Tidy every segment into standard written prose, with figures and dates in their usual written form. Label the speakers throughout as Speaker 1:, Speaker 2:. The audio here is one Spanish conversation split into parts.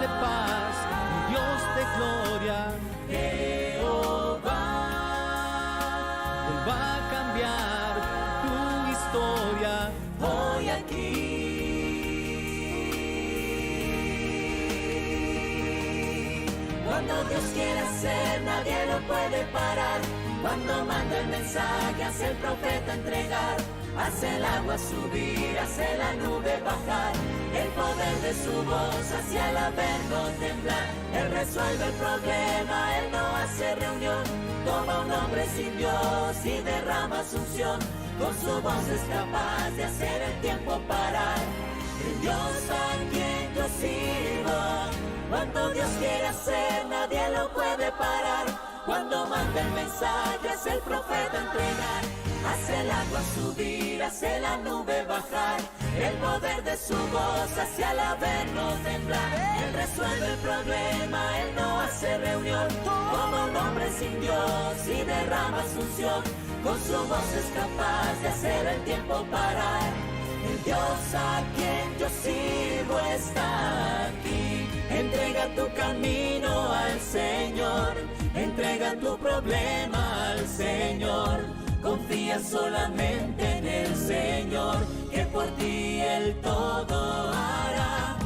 Speaker 1: de paz, mi Dios de gloria, Jehová. Él va a cambiar tu historia hoy aquí.
Speaker 2: Cuando Dios quiere hacer, nadie lo puede parar. Cuando manda el mensaje, hace el profeta entregar. Hace el agua subir, hace la nube bajar. El poder de su voz hacia el averno temblar. Él resuelve el problema, Él no hace reunión. Toma un hombre sin Dios y derrama su unción. Con su voz es capaz de hacer el tiempo parar. El Dios a quien yo sirvo, cuando Dios quiere hacer, nadie lo puede parar. Cuando manda el mensaje, hace el profeta entregar. Hace el agua subir, hace la nube bajar. El poder de su voz hacia el averno temblar. Él resuelve el problema, Él no hace reunión. Como un hombre sin Dios y derrama su unción. Con su voz es capaz de hacer el tiempo parar. El Dios a quien yo sirvo está aquí. Entrega tu camino al Señor. Entrega tu problema al Señor. Confía solamente en el Señor, que por ti Él todo hará.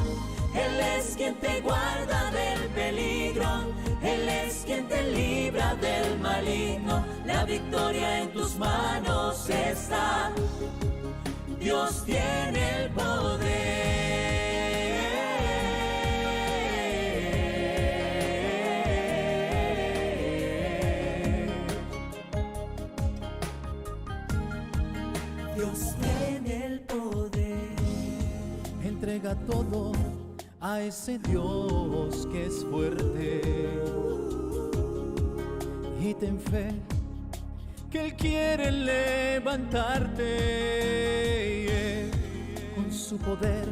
Speaker 2: Él es quien te guarda del peligro, Él es quien te libra del maligno. La victoria en tus manos está, Dios tiene el poder. Dios tiene el poder.
Speaker 1: Entrega todo a ese Dios que es fuerte y ten fe que Él quiere levantarte. Con su poder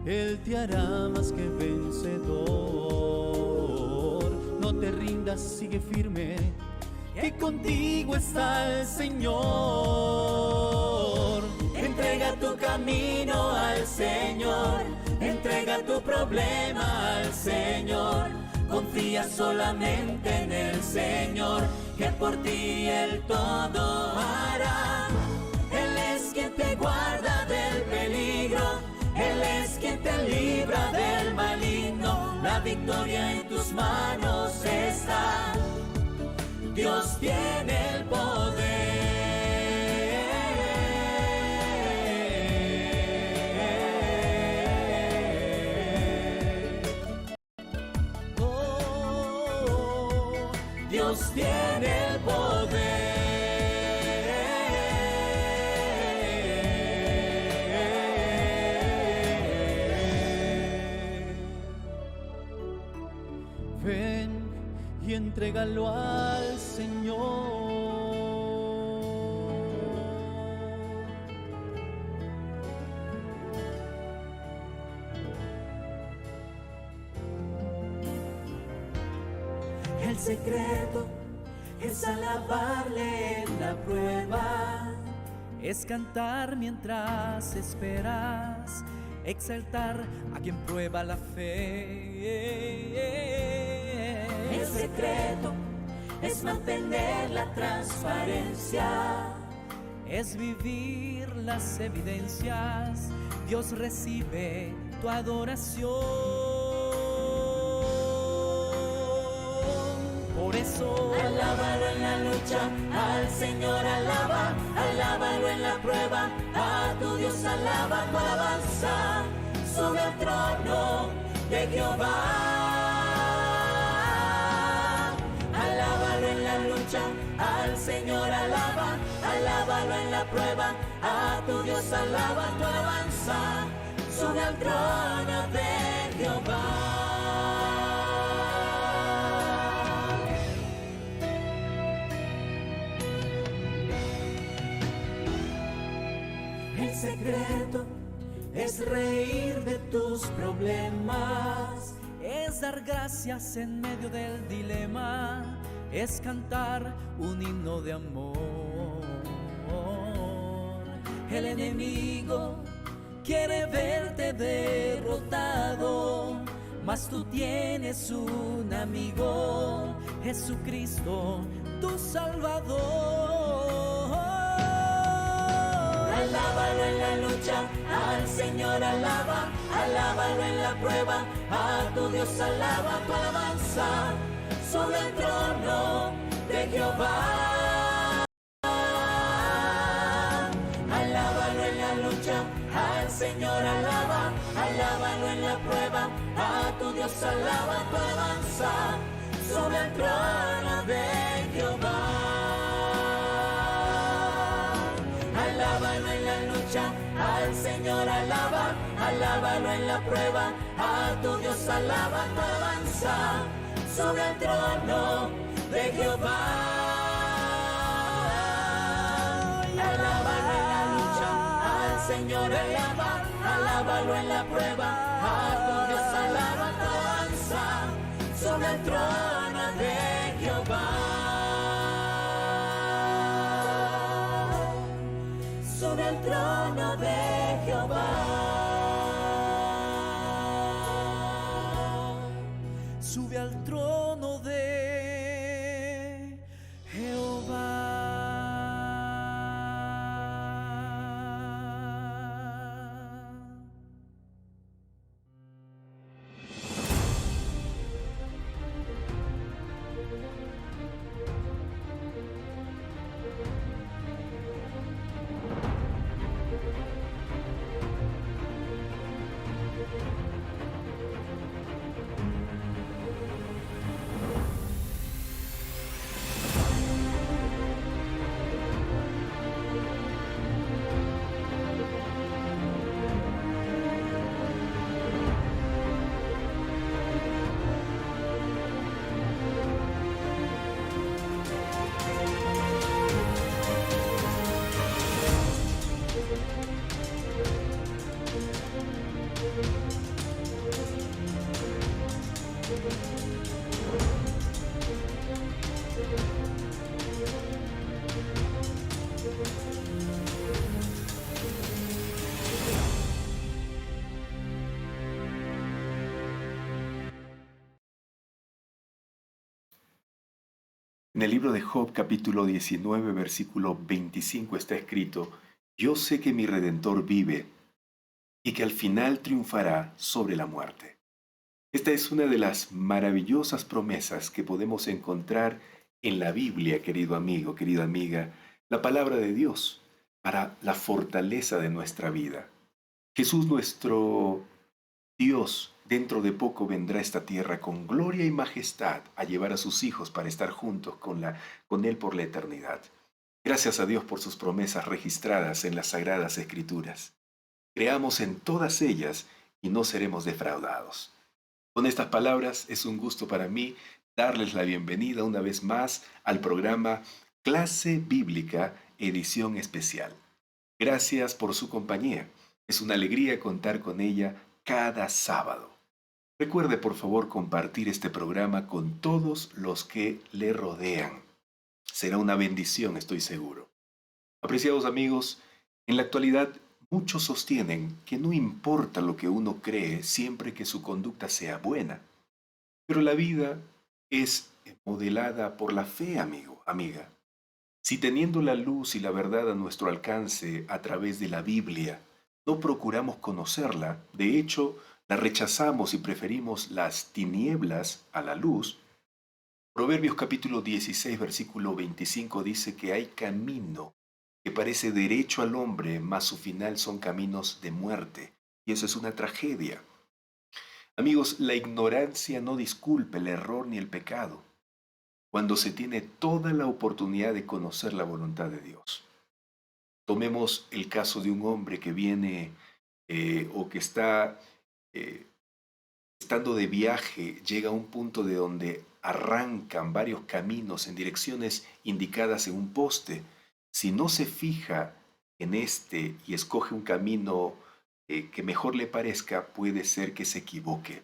Speaker 1: Él te hará más que vencedor. No te rindas, sigue firme, que contigo está el Señor.
Speaker 2: Entrega tu camino al Señor, entrega tu problema al Señor. Confía solamente en el Señor, que por ti Él todo hará. Él es quien te guarda del peligro, Él es quien te libra del maligno. La victoria en tus manos está, Dios tiene el poder. Dios tiene el poder.
Speaker 1: Ven y entrégalo al Señor.
Speaker 2: El secreto es alabarle en la prueba,
Speaker 3: es cantar mientras esperas, exaltar a quien prueba la fe.
Speaker 2: el secreto es mantener la transparencia,
Speaker 3: Es vivir las evidencias, Dios recibe tu adoración. Por eso,
Speaker 2: alábalo en la lucha, al Señor alaba, alábalo en la prueba, a tu Dios alaba. Tu alabanza sube al trono de Jehová. Alábalo en la lucha, al Señor alaba, alábalo en la prueba, a tu Dios alaba. Tu alabanza sube al trono de Jehová. El secreto es reír de tus problemas,
Speaker 3: es dar gracias en medio del dilema, es cantar un himno de amor. El enemigo quiere verte derrotado, mas tú tienes un amigo, Jesucristo, tu Salvador.
Speaker 2: Alábalo en la lucha, al Señor alaba, alábalo en la prueba, a tu Dios alaba, tu alabanza sobre el trono de Jehová. Alábalo en la lucha, al Señor alaba, alábalo en la prueba, a tu Dios alaba, tu alabanza sobre el trono de Jehová. Alábalo en la lucha, al Señor alaba, alábalo en la prueba, a tu Dios alaba, tu alabanza sobre el trono de Jehová. Alábalo en la lucha, al Señor alaba, alábalo en la prueba, a tu Dios alaba, tu alabanza sobre el trono de Jehová. Sobre el trono de Jehová.
Speaker 3: Sube al trono de Jehová.
Speaker 4: En el libro de Job, capítulo 19, versículo 25 está escrito: Yo sé que mi Redentor vive y que al final triunfará sobre la muerte. Esta es una de las maravillosas promesas que podemos encontrar en la Biblia, querido amigo, querida amiga, la palabra de Dios para la fortaleza de nuestra vida. Jesús, nuestro Dios, dentro de poco vendrá a esta tierra con gloria y majestad a llevar a sus hijos para estar juntos con Él por la eternidad. Gracias a Dios por sus promesas registradas en las Sagradas Escrituras. Creamos en todas ellas y no seremos defraudados. Con estas palabras es un gusto para mí darles la bienvenida una vez más al programa Clase Bíblica Edición Especial. Gracias por su compañía. Es una alegría contar con ella cada sábado. Recuerde por favor compartir este programa con todos los que le rodean. Será una bendición, estoy seguro. Apreciados amigos, en la actualidad muchos sostienen que no importa lo que uno cree siempre que su conducta sea buena. Pero la vida es modelada por la fe, amigo, amiga. Si teniendo la luz y la verdad a nuestro alcance a través de la Biblia, no procuramos conocerla, de hecho, la rechazamos y preferimos las tinieblas a la luz. Proverbios capítulo 16, versículo 25 dice que hay camino que parece derecho al hombre, mas su final son caminos de muerte. Y eso es una tragedia. Amigos, la ignorancia no disculpa el error ni el pecado, cuando se tiene toda la oportunidad de conocer la voluntad de Dios. Tomemos el caso de un hombre que viene o que está estando de viaje, llega a un punto de donde arrancan varios caminos en direcciones indicadas en un poste. Si no se fija en este y escoge un camino que mejor le parezca, puede ser que se equivoque.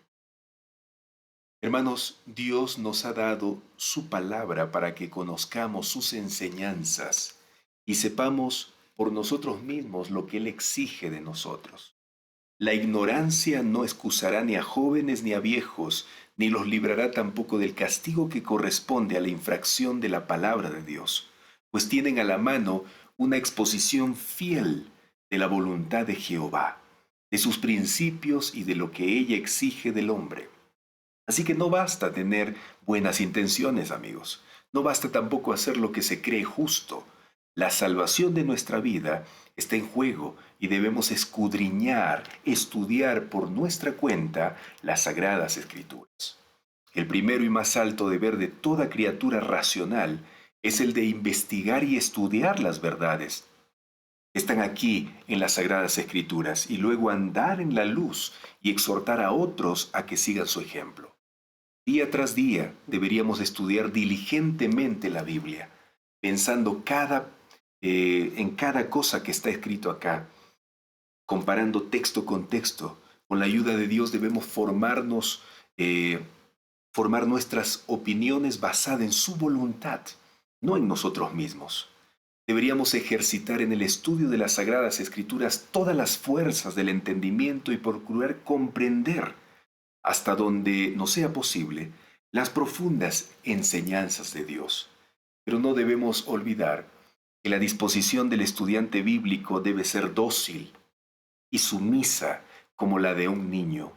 Speaker 4: Hermanos, Dios nos ha dado su palabra para que conozcamos sus enseñanzas y sepamos por nosotros mismos lo que Él exige de nosotros. La ignorancia no excusará ni a jóvenes ni a viejos, ni los librará tampoco del castigo que corresponde a la infracción de la palabra de Dios, pues tienen a la mano una exposición fiel de la voluntad de Jehová, de sus principios y de lo que ella exige del hombre. Así que no basta tener buenas intenciones, amigos. No basta tampoco hacer lo que se cree justo. La salvación de nuestra vida está en juego y debemos escudriñar, estudiar por nuestra cuenta las Sagradas Escrituras. El primero y más alto deber de toda criatura racional es el de investigar y estudiar las verdades. Están aquí en las Sagradas Escrituras y luego andar en la luz y exhortar a otros a que sigan su ejemplo. Día tras día deberíamos estudiar diligentemente la Biblia, pensando en cada cosa que está escrito acá, comparando texto con texto. Con la ayuda de Dios debemos formar nuestras opiniones basadas en su voluntad, no en nosotros mismos. Deberíamos ejercitar en el estudio de las Sagradas Escrituras todas las fuerzas del entendimiento y procurar comprender, hasta donde nos sea posible, las profundas enseñanzas de Dios. Pero no debemos olvidar que la disposición del estudiante bíblico debe ser dócil y sumisa como la de un niño.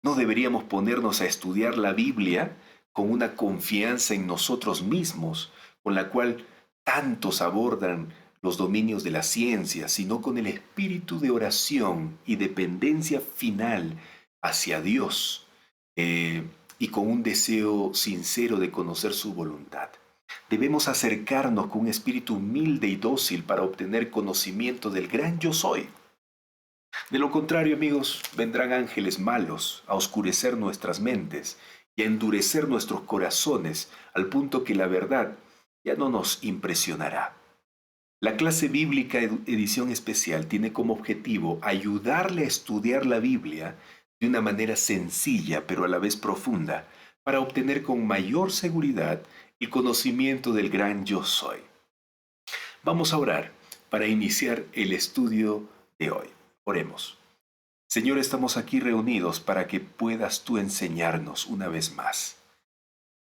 Speaker 4: No deberíamos ponernos a estudiar la Biblia con una confianza en nosotros mismos, con la cual tantos abordan los dominios de la ciencia, sino con el espíritu de oración y dependencia final hacia Dios, y con un deseo sincero de conocer su voluntad. Debemos acercarnos con un espíritu humilde y dócil para obtener conocimiento del gran yo soy. De lo contrario, amigos, vendrán ángeles malos a oscurecer nuestras mentes y a endurecer nuestros corazones al punto que la verdad ya no nos impresionará. La clase bíblica edición especial tiene como objetivo ayudarle a estudiar la Biblia de una manera sencilla pero a la vez profunda para obtener con mayor seguridad el conocimiento del gran yo soy. Vamos a orar para iniciar el estudio de hoy. Oremos. Señor, estamos aquí reunidos para que puedas tú enseñarnos una vez más.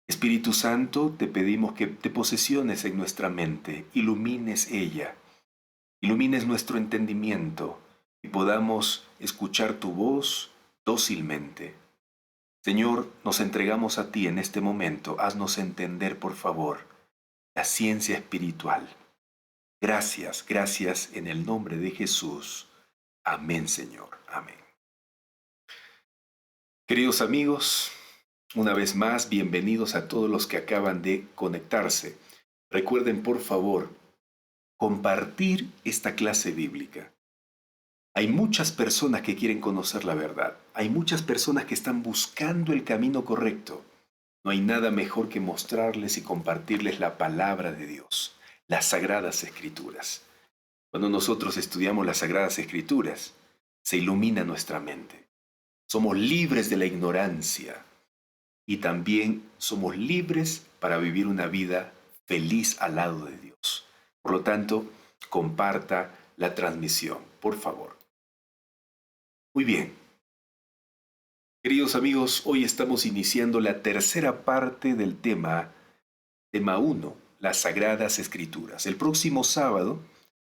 Speaker 4: Espíritu Santo, te pedimos que te posesiones en nuestra mente, ilumines ella, ilumines nuestro entendimiento y podamos escuchar tu voz dócilmente. Señor, nos entregamos a ti en este momento. Haznos entender, por favor, la ciencia espiritual. Gracias, gracias en el nombre de Jesús. Amén, Señor. Amén. Queridos amigos, una vez más, bienvenidos a todos los que acaban de conectarse. Recuerden, por favor, compartir esta clase bíblica. Hay muchas personas que quieren conocer la verdad. Hay muchas personas que están buscando el camino correcto. No hay nada mejor que mostrarles y compartirles la palabra de Dios, las Sagradas Escrituras. Cuando nosotros estudiamos las Sagradas Escrituras, se ilumina nuestra mente. Somos libres de la ignorancia y también somos libres para vivir una vida feliz al lado de Dios. Por lo tanto, comparta la transmisión, por favor. Muy bien. Queridos amigos, hoy estamos iniciando la tercera parte del tema 1, las Sagradas Escrituras. El próximo sábado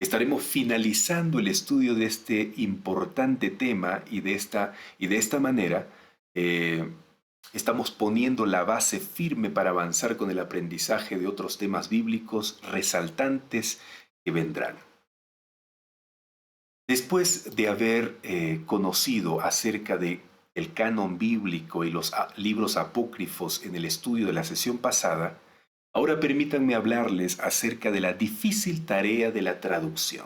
Speaker 4: estaremos finalizando el estudio de este importante tema y de esta manera estamos poniendo la base firme para avanzar con el aprendizaje de otros temas bíblicos resaltantes que vendrán. Después de haber conocido acerca del canon bíblico y los libros apócrifos en el estudio de la sesión pasada, ahora permítanme hablarles acerca de la difícil tarea de la traducción.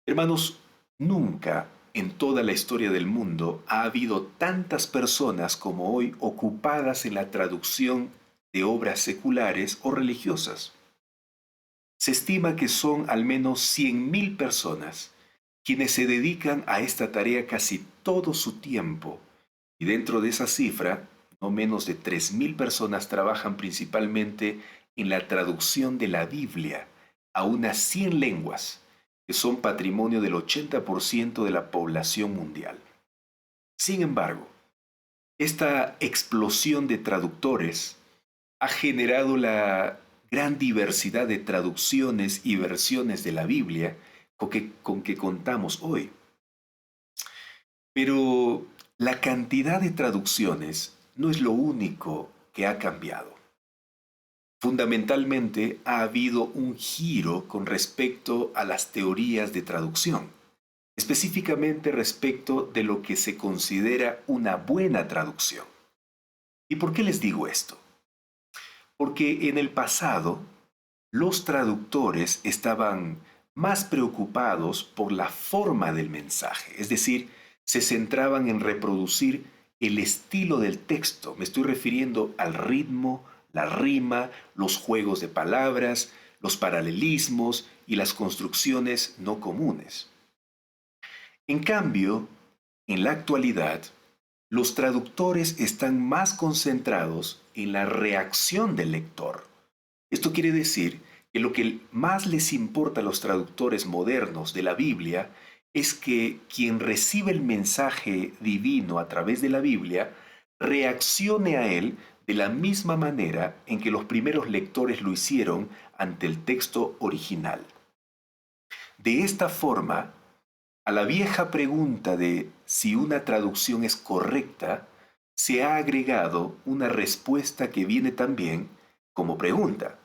Speaker 4: Hermanos, nunca en toda la historia del mundo ha habido tantas personas como hoy ocupadas en la traducción de obras seculares o religiosas. Se estima que son al menos 100.000 personas quienes se dedican a esta tarea casi todo su tiempo, y dentro de esa cifra, no menos de 3.000 personas trabajan principalmente en la traducción de la Biblia a unas 100 lenguas, que son patrimonio del 80% de la población mundial. Sin embargo, esta explosión de traductores ha generado la gran diversidad de traducciones y versiones de la Biblia con que contamos hoy. Pero la cantidad de traducciones no es lo único que ha cambiado. Fundamentalmente ha habido un giro con respecto a las teorías de traducción, específicamente respecto de lo que se considera una buena traducción. ¿Y por qué les digo esto? Porque en el pasado los traductores estaban más preocupados por la forma del mensaje, es decir, se centraban en reproducir el estilo del texto. Me estoy refiriendo al ritmo, la rima, los juegos de palabras, los paralelismos y las construcciones no comunes. En cambio, en la actualidad, los traductores están más concentrados en la reacción del lector. Esto quiere decir que lo que más les importa a los traductores modernos de la Biblia es que quien recibe el mensaje divino a través de la Biblia reaccione a él de la misma manera en que los primeros lectores lo hicieron ante el texto original. De esta forma, a la vieja pregunta de si una traducción es correcta, se ha agregado una respuesta que viene también como pregunta.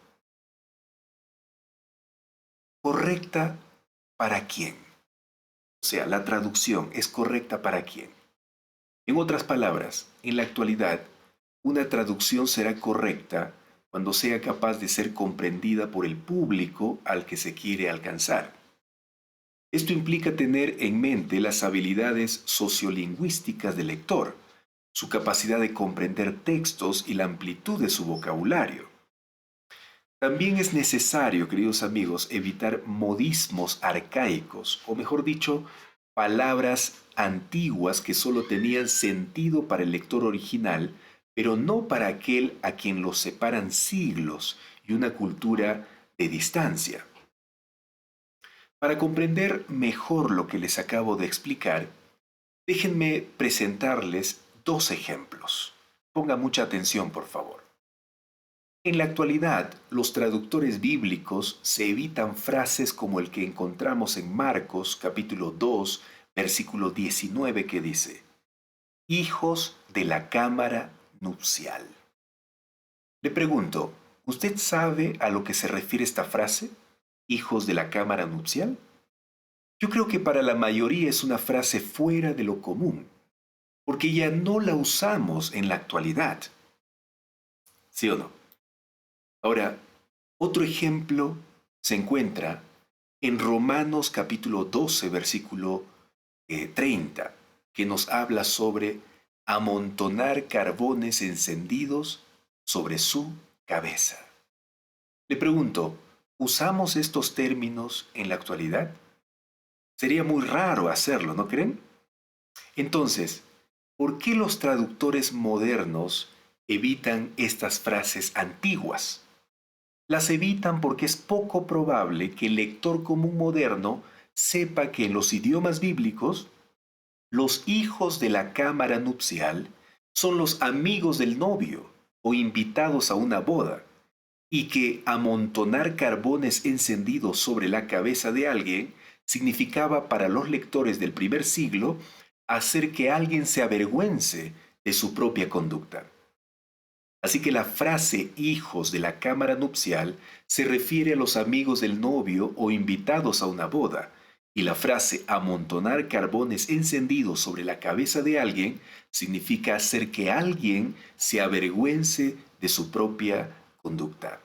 Speaker 4: ¿Correcta para quién? O sea, la traducción es correcta para quién. En otras palabras, en la actualidad, una traducción será correcta cuando sea capaz de ser comprendida por el público al que se quiere alcanzar. Esto implica tener en mente las habilidades sociolingüísticas del lector, su capacidad de comprender textos y la amplitud de su vocabulario. También es necesario, queridos amigos, evitar modismos arcaicos, o mejor dicho, palabras antiguas que solo tenían sentido para el lector original, pero no para aquel a quien los separan siglos y una cultura de distancia. Para comprender mejor lo que les acabo de explicar, déjenme presentarles dos ejemplos. Ponga mucha atención, por favor. En la actualidad, los traductores bíblicos se evitan frases como el que encontramos en Marcos capítulo 2, versículo 19, que dice: hijos de la cámara nupcial. Le pregunto, ¿usted sabe a lo que se refiere esta frase? ¿Hijos de la cámara nupcial? Yo creo que para la mayoría es una frase fuera de lo común, porque ya no la usamos en la actualidad. ¿Sí o no? Ahora, otro ejemplo se encuentra en Romanos capítulo 12, versículo 30, que nos habla sobre amontonar carbones encendidos sobre su cabeza. Le pregunto, ¿usamos estos términos en la actualidad? Sería muy raro hacerlo, ¿no creen? Entonces, ¿por qué los traductores modernos evitan estas frases antiguas? Las evitan porque es poco probable que el lector común moderno sepa que en los idiomas bíblicos, los hijos de la cámara nupcial son los amigos del novio o invitados a una boda, y que amontonar carbones encendidos sobre la cabeza de alguien significaba para los lectores del primer siglo hacer que alguien se avergüence de su propia conducta. Así que la frase hijos de la cámara nupcial se refiere a los amigos del novio o invitados a una boda, y la frase amontonar carbones encendidos sobre la cabeza de alguien significa hacer que alguien se avergüence de su propia conducta.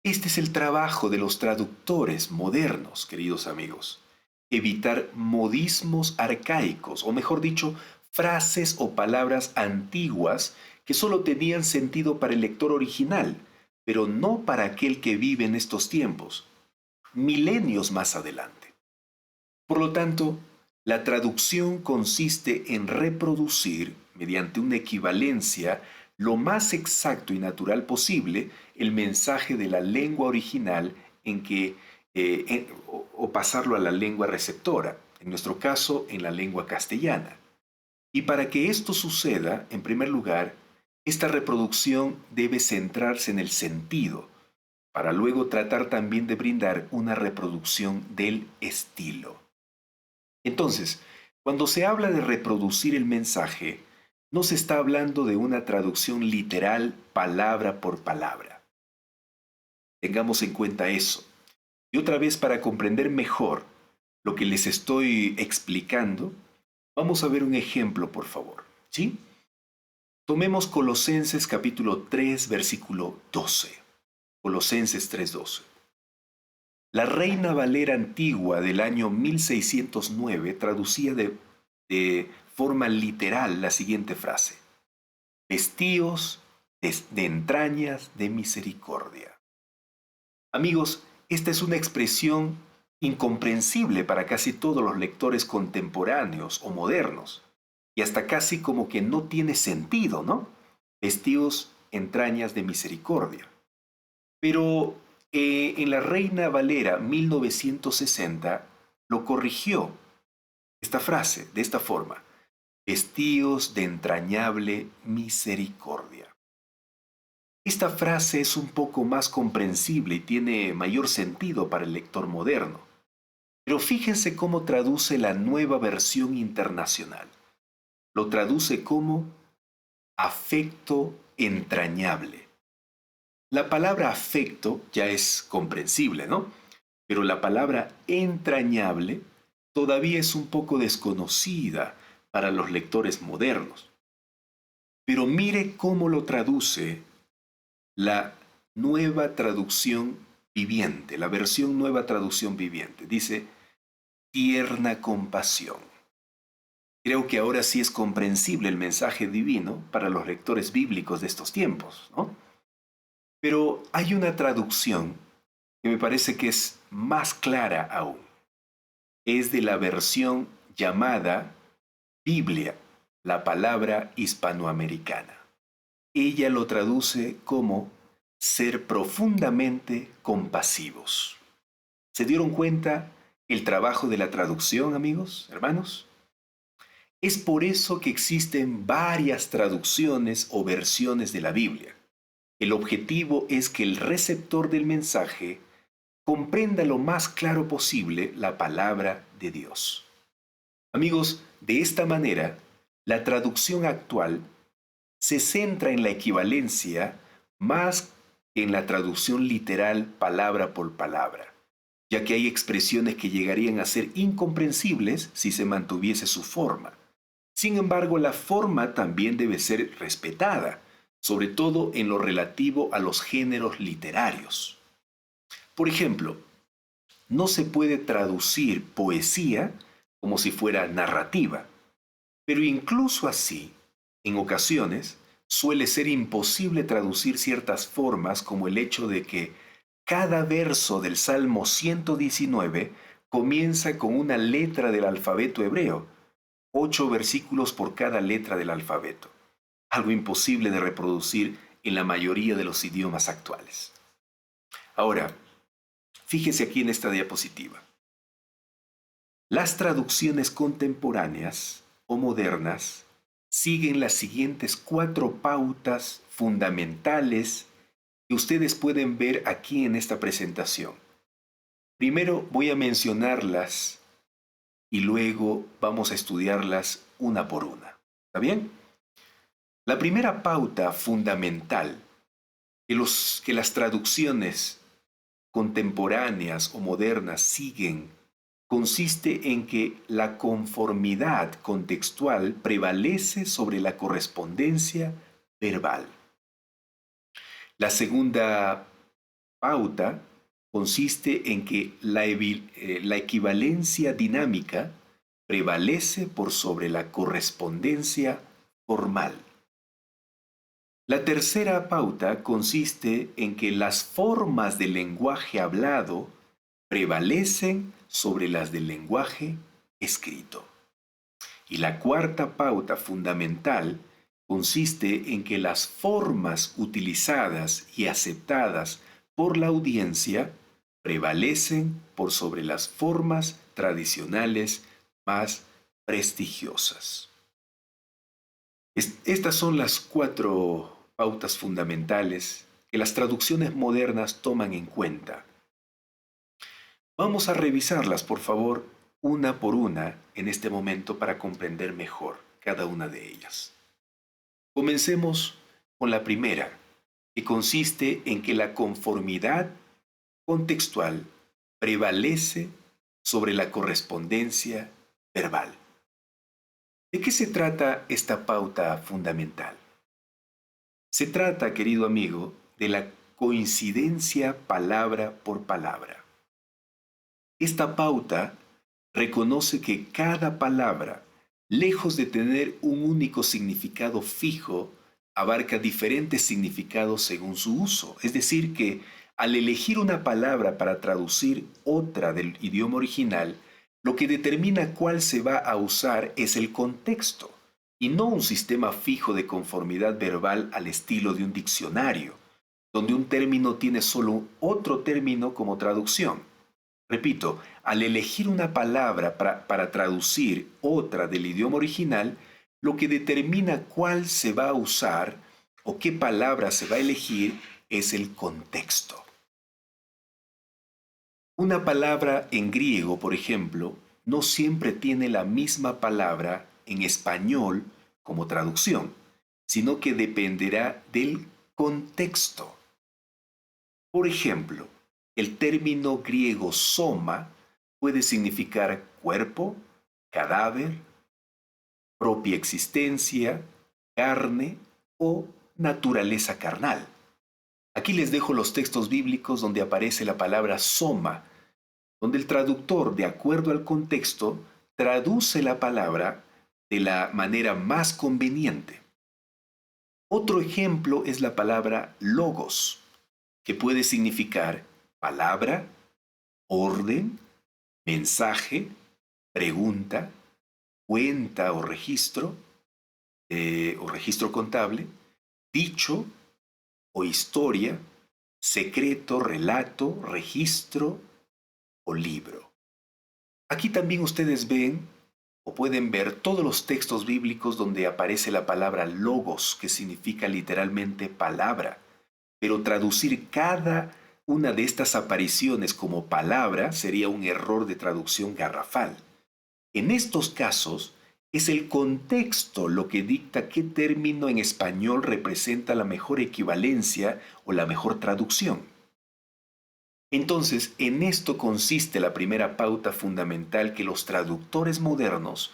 Speaker 4: Este es el trabajo de los traductores modernos, queridos amigos. Evitar modismos arcaicos, o mejor dicho, frases o palabras antiguas que solo tenían sentido para el lector original, pero no para aquel que vive en estos tiempos, milenios más adelante. Por lo tanto, la traducción consiste en reproducir, mediante una equivalencia, lo más exacto y natural posible, el mensaje de la lengua original en que o pasarlo a la lengua receptora, en nuestro caso en la lengua castellana. Y para que esto suceda, en primer lugar, esta reproducción debe centrarse en el sentido, para luego tratar también de brindar una reproducción del estilo. Entonces, cuando se habla de reproducir el mensaje, no se está hablando de una traducción literal palabra por palabra. Tengamos en cuenta eso. Y otra vez, para comprender mejor lo que les estoy explicando, vamos a ver un ejemplo, por favor. ¿Sí? Tomemos Colosenses capítulo 3, versículo 12. Colosenses 3:12. La Reina Valera antigua del año 1609 traducía de forma literal la siguiente frase: vestíos de entrañas de misericordia. Amigos, esta es una expresión incomprensible para casi todos los lectores contemporáneos o modernos, y hasta casi como que no tiene sentido, ¿no? Vestíos entrañas de misericordia. Pero en la Reina Valera 1960 lo corrigió esta frase de esta forma: vestíos de entrañable misericordia. Esta frase es un poco más comprensible y tiene mayor sentido para el lector moderno. Pero fíjense cómo traduce la Nueva Versión Internacional. Lo traduce como afecto entrañable. La palabra afecto ya es comprensible, ¿no? Pero la palabra entrañable todavía es un poco desconocida para los lectores modernos. Pero mire cómo lo traduce la Nueva Traducción Viviente, la versión Nueva Traducción Viviente. Dice, tierna compasión. Creo que ahora sí es comprensible el mensaje divino para los lectores bíblicos de estos tiempos, ¿no? Pero hay una traducción que me parece que es más clara aún. Es de la versión llamada Biblia, la palabra hispanoamericana. Ella lo traduce como ser profundamente compasivos. ¿Se dieron cuenta el trabajo de la traducción, amigos, hermanos? Es por eso que existen varias traducciones o versiones de la Biblia. El objetivo es que el receptor del mensaje comprenda lo más claro posible la palabra de Dios. Amigos, de esta manera, la traducción actual se centra en la equivalencia más que en la traducción literal palabra por palabra, ya que hay expresiones que llegarían a ser incomprensibles si se mantuviese su forma. Sin embargo, la forma también debe ser respetada, sobre todo en lo relativo a los géneros literarios. Por ejemplo, no se puede traducir poesía como si fuera narrativa, pero incluso así, en ocasiones, suele ser imposible traducir ciertas formas, como el hecho de que cada verso del Salmo 119 comienza con una letra del alfabeto hebreo, 8 versículos por cada letra del alfabeto, algo imposible de reproducir en la mayoría de los idiomas actuales. Ahora, fíjese aquí en esta diapositiva. Las traducciones contemporáneas o modernas siguen las siguientes 4 pautas fundamentales que ustedes pueden ver aquí en esta presentación. Primero voy a mencionarlas y luego vamos a estudiarlas una por una. ¿Está bien? La primera pauta fundamental que las traducciones contemporáneas o modernas siguen consiste en que la conformidad contextual prevalece sobre la correspondencia verbal. La segunda pauta consiste en que la equivalencia dinámica prevalece por sobre la correspondencia formal. La tercera pauta consiste en que las formas del lenguaje hablado prevalecen sobre las del lenguaje escrito. Y la cuarta pauta fundamental consiste en que las formas utilizadas y aceptadas por la audiencia prevalecen por sobre las formas tradicionales más prestigiosas. Estas son las 4 pautas fundamentales que las traducciones modernas toman en cuenta. Vamos a revisarlas, por favor, una por una en este momento para comprender mejor cada una de ellas. Comencemos con la primera, que consiste en que la conformidad contextual prevalece sobre la correspondencia verbal. ¿De qué se trata esta pauta fundamental? Se trata, querido amigo, de la coincidencia palabra por palabra. Esta pauta reconoce que cada palabra, lejos de tener un único significado fijo, abarca diferentes significados según su uso. Es decir, que al elegir una palabra para traducir otra del idioma original, lo que determina cuál se va a usar es el contexto, y no un sistema fijo de conformidad verbal al estilo de un diccionario, donde un término tiene solo otro término como traducción. Repito, al elegir una palabra para traducir otra del idioma original, lo que determina cuál se va a usar o qué palabra se va a elegir es el contexto. Una palabra en griego, por ejemplo, no siempre tiene la misma palabra en español como traducción, sino que dependerá del contexto. Por ejemplo, el término griego soma puede significar cuerpo, cadáver, propia existencia, carne o naturaleza carnal. Aquí les dejo los textos bíblicos donde aparece la palabra soma, donde el traductor, de acuerdo al contexto, traduce la palabra de la manera más conveniente. Otro ejemplo es la palabra logos, que puede significar palabra, orden, mensaje, pregunta, cuenta o registro contable, dicho o historia, secreto, relato, registro o libro. Aquí también ustedes ven o pueden ver todos los textos bíblicos donde aparece la palabra logos, que significa literalmente palabra, pero traducir cada una de estas apariciones como palabra sería un error de traducción garrafal. En estos casos, es el contexto lo que dicta qué término en español representa la mejor equivalencia o la mejor traducción. Entonces, en esto consiste la primera pauta fundamental que los traductores modernos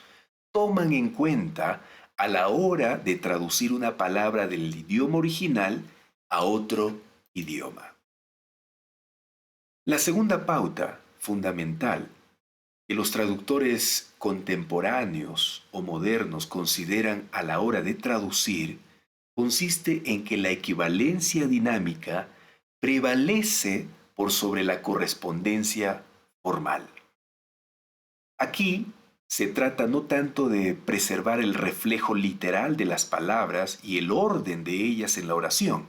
Speaker 4: toman en cuenta a la hora de traducir una palabra del idioma original a otro idioma. La segunda pauta fundamental que los traductores contemporáneos o modernos consideran a la hora de traducir consiste en que la equivalencia dinámica prevalece por sobre la correspondencia formal. Aquí se trata no tanto de preservar el reflejo literal de las palabras y el orden de ellas en la oración,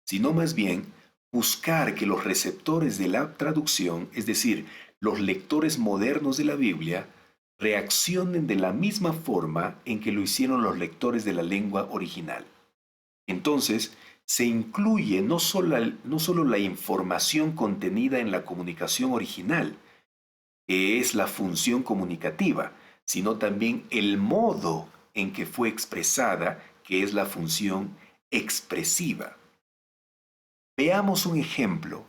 Speaker 4: sino más bien buscar que los receptores de la traducción, es decir, los lectores modernos de la Biblia, reaccionen de la misma forma en que lo hicieron los lectores de la lengua original. Entonces, se incluye no solo la información contenida en la comunicación original, que es la función comunicativa, sino también el modo en que fue expresada, que es la función expresiva. Veamos un ejemplo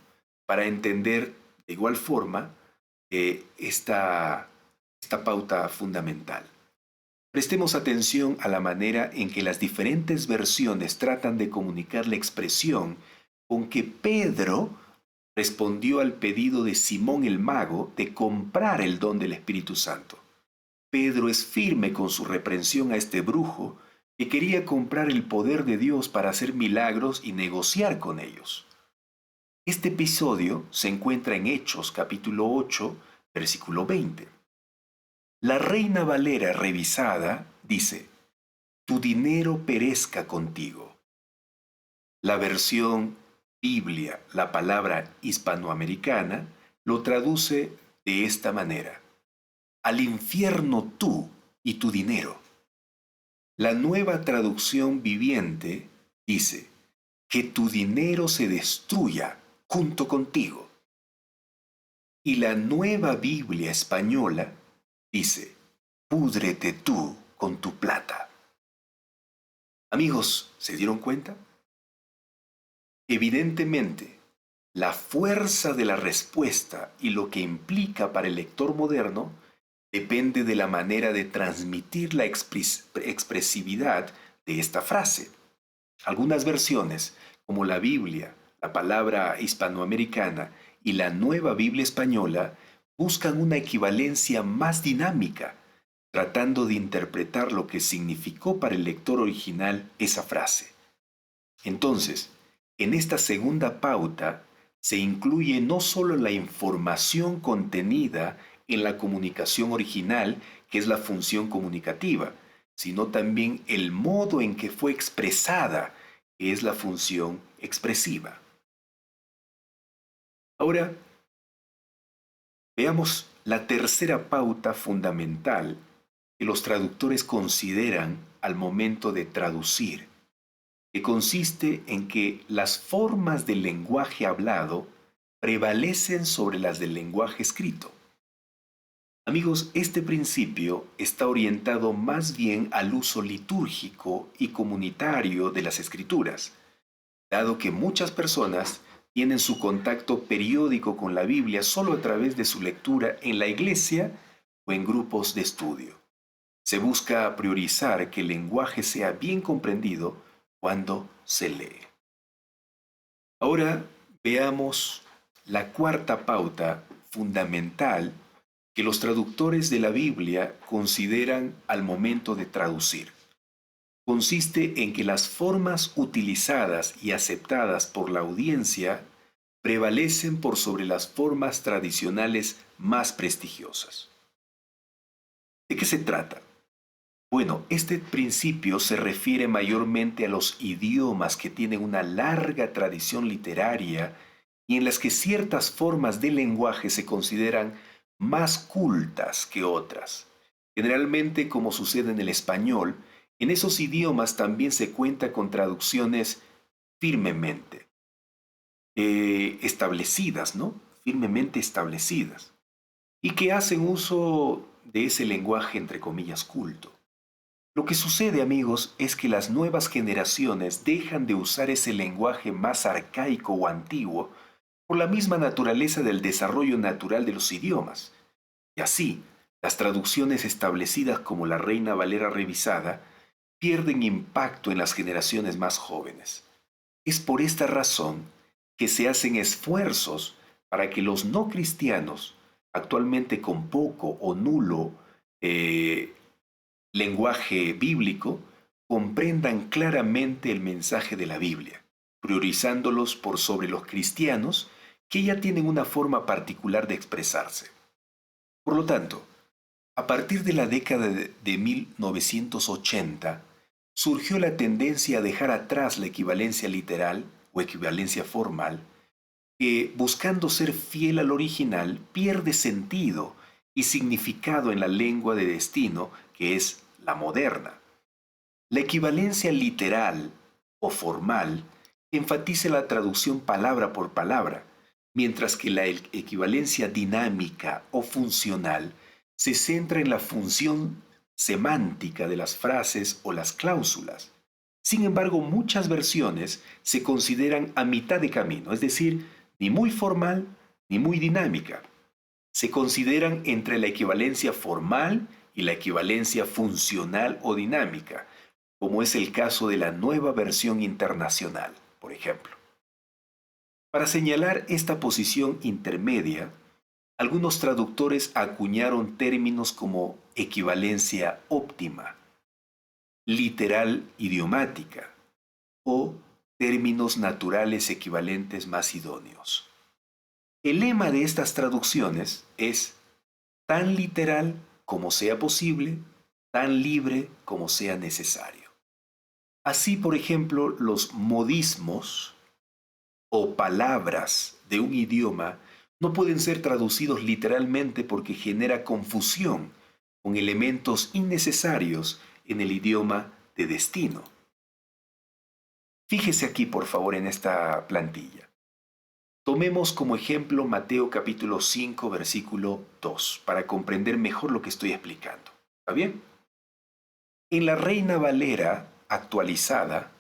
Speaker 4: para entender de igual forma esta pauta fundamental. Prestemos atención a la manera en que las diferentes versiones tratan de comunicar la expresión con que Pedro respondió al pedido de Simón el mago de comprar el don del Espíritu Santo. Pedro es firme con su reprensión a este brujo que quería comprar el poder de Dios para hacer milagros y negociar con ellos. Este episodio se encuentra en Hechos capítulo 8, versículo 20. La Reina Valera revisada dice: tu dinero perezca contigo. La versión Biblia, la palabra hispanoamericana, lo traduce de esta manera: al infierno tú y tu dinero. La Nueva Traducción Viviente dice: que tu dinero se destruya junto contigo. Y la Nueva Biblia Española dice: púdrete tú con tu plata. Amigos, ¿se dieron cuenta? Evidentemente, la fuerza de la respuesta y lo que implica para el lector moderno depende de la manera de transmitir la expresividad de esta frase. Algunas versiones, como la Biblia, la palabra hispanoamericana y la Nueva Biblia Española, buscan una equivalencia más dinámica, tratando de interpretar lo que significó para el lector original esa frase. Entonces, en esta segunda pauta se incluye no solo la información contenida en la comunicación original, que es la función comunicativa, sino también el modo en que fue expresada, que es la función expresiva. Ahora, veamos la tercera pauta fundamental que los traductores consideran al momento de traducir, que consiste en que las formas del lenguaje hablado prevalecen sobre las del lenguaje escrito. Amigos, este principio está orientado más bien al uso litúrgico y comunitario de las escrituras, dado que muchas personas tienen su contacto periódico con la Biblia solo a través de su lectura en la iglesia o en grupos de estudio. Se busca priorizar que el lenguaje sea bien comprendido cuando se lee. Ahora veamos la cuarta pauta fundamental que los traductores de la Biblia consideran al momento de traducir. Consiste en que las formas utilizadas y aceptadas por la audiencia prevalecen por sobre las formas tradicionales más prestigiosas. ¿De qué se trata? Bueno, este principio se refiere mayormente a los idiomas que tienen una larga tradición literaria y en las que ciertas formas del lenguaje se consideran más cultas que otras. Generalmente, como sucede en el español, en esos idiomas también se cuenta con traducciones firmemente establecidas, ¿no? Firmemente establecidas. Y que hacen uso de ese lenguaje, entre comillas, culto. Lo que sucede, amigos, es que las nuevas generaciones dejan de usar ese lenguaje más arcaico o antiguo por la misma naturaleza del desarrollo natural de los idiomas. Y así, las traducciones establecidas como la Reina Valera revisada pierden impacto en las generaciones más jóvenes. Es por esta razón que se hacen esfuerzos para que los no cristianos, actualmente con poco o nulo lenguaje bíblico, comprendan claramente el mensaje de la Biblia, priorizándolos por sobre los cristianos que ya tienen una forma particular de expresarse. Por lo tanto, a partir de la década de 1980, surgió la tendencia a dejar atrás la equivalencia literal o equivalencia formal, que, buscando ser fiel al original, pierde sentido y significado en la lengua de destino, que es la moderna. La equivalencia literal o formal enfatiza la traducción palabra por palabra, mientras que la equivalencia dinámica o funcional se centra en la función semántica de las frases o las cláusulas. Sin embargo, muchas versiones se consideran a mitad de camino, es decir, ni muy formal ni muy dinámica. Se consideran entre la equivalencia formal y la equivalencia funcional o dinámica, como es el caso de la Nueva Versión Internacional, por ejemplo. Para señalar esta posición intermedia, algunos traductores acuñaron términos como equivalencia óptima, literal idiomática o términos naturales equivalentes más idóneos. El lema de estas traducciones es tan literal como sea posible, tan libre como sea necesario. Así, por ejemplo, los modismos o palabras de un idioma No pueden ser traducidos literalmente porque genera confusión con elementos innecesarios en el idioma de destino. Fíjese aquí, por favor, en esta plantilla. Tomemos como ejemplo Mateo capítulo 5, versículo 2, para comprender mejor lo que estoy explicando. ¿Está bien? En la Reina Valera actualizada,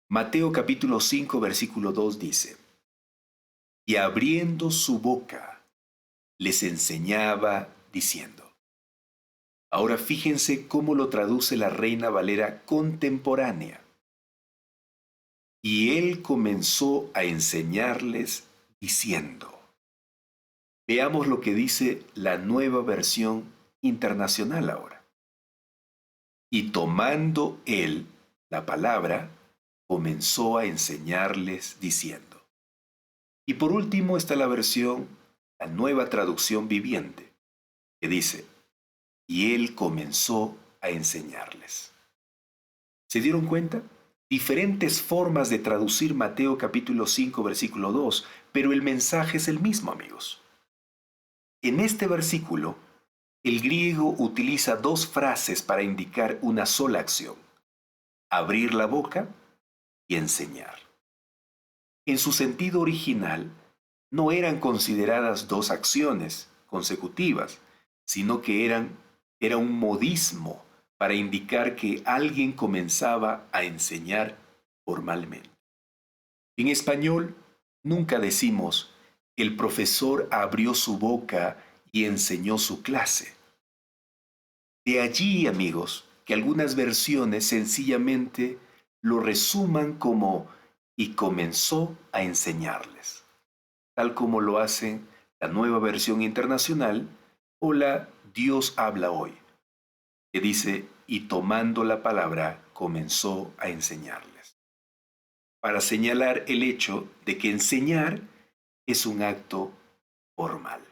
Speaker 4: Mateo capítulo 5, versículo 2 dice: y abriendo su boca, les enseñaba diciendo. Ahora fíjense cómo lo traduce la Reina Valera contemporánea. Y él comenzó a enseñarles diciendo. Veamos lo que dice la Nueva Versión Internacional ahora. Y tomando él la palabra, comenzó a enseñarles diciendo. Y por último está la versión, la Nueva Traducción Viviente, que dice, y él comenzó a enseñarles. ¿Se dieron cuenta? Diferentes formas de traducir Mateo capítulo 5, versículo 2, pero el mensaje es el mismo, amigos. En este versículo, el griego utiliza dos frases para indicar una sola acción: abrir la boca y enseñar. En su sentido original, no eran consideradas dos acciones consecutivas, sino que era un modismo para indicar que alguien comenzaba a enseñar formalmente. En español, nunca decimos, el profesor abrió su boca y enseñó su clase. De allí, amigos, que algunas versiones sencillamente lo resuman como y comenzó a enseñarles, tal como lo hacen la Nueva Versión Internacional o la Dios habla hoy, que dice, y tomando la palabra, comenzó a enseñarles. Para señalar el hecho de que enseñar es un acto formal.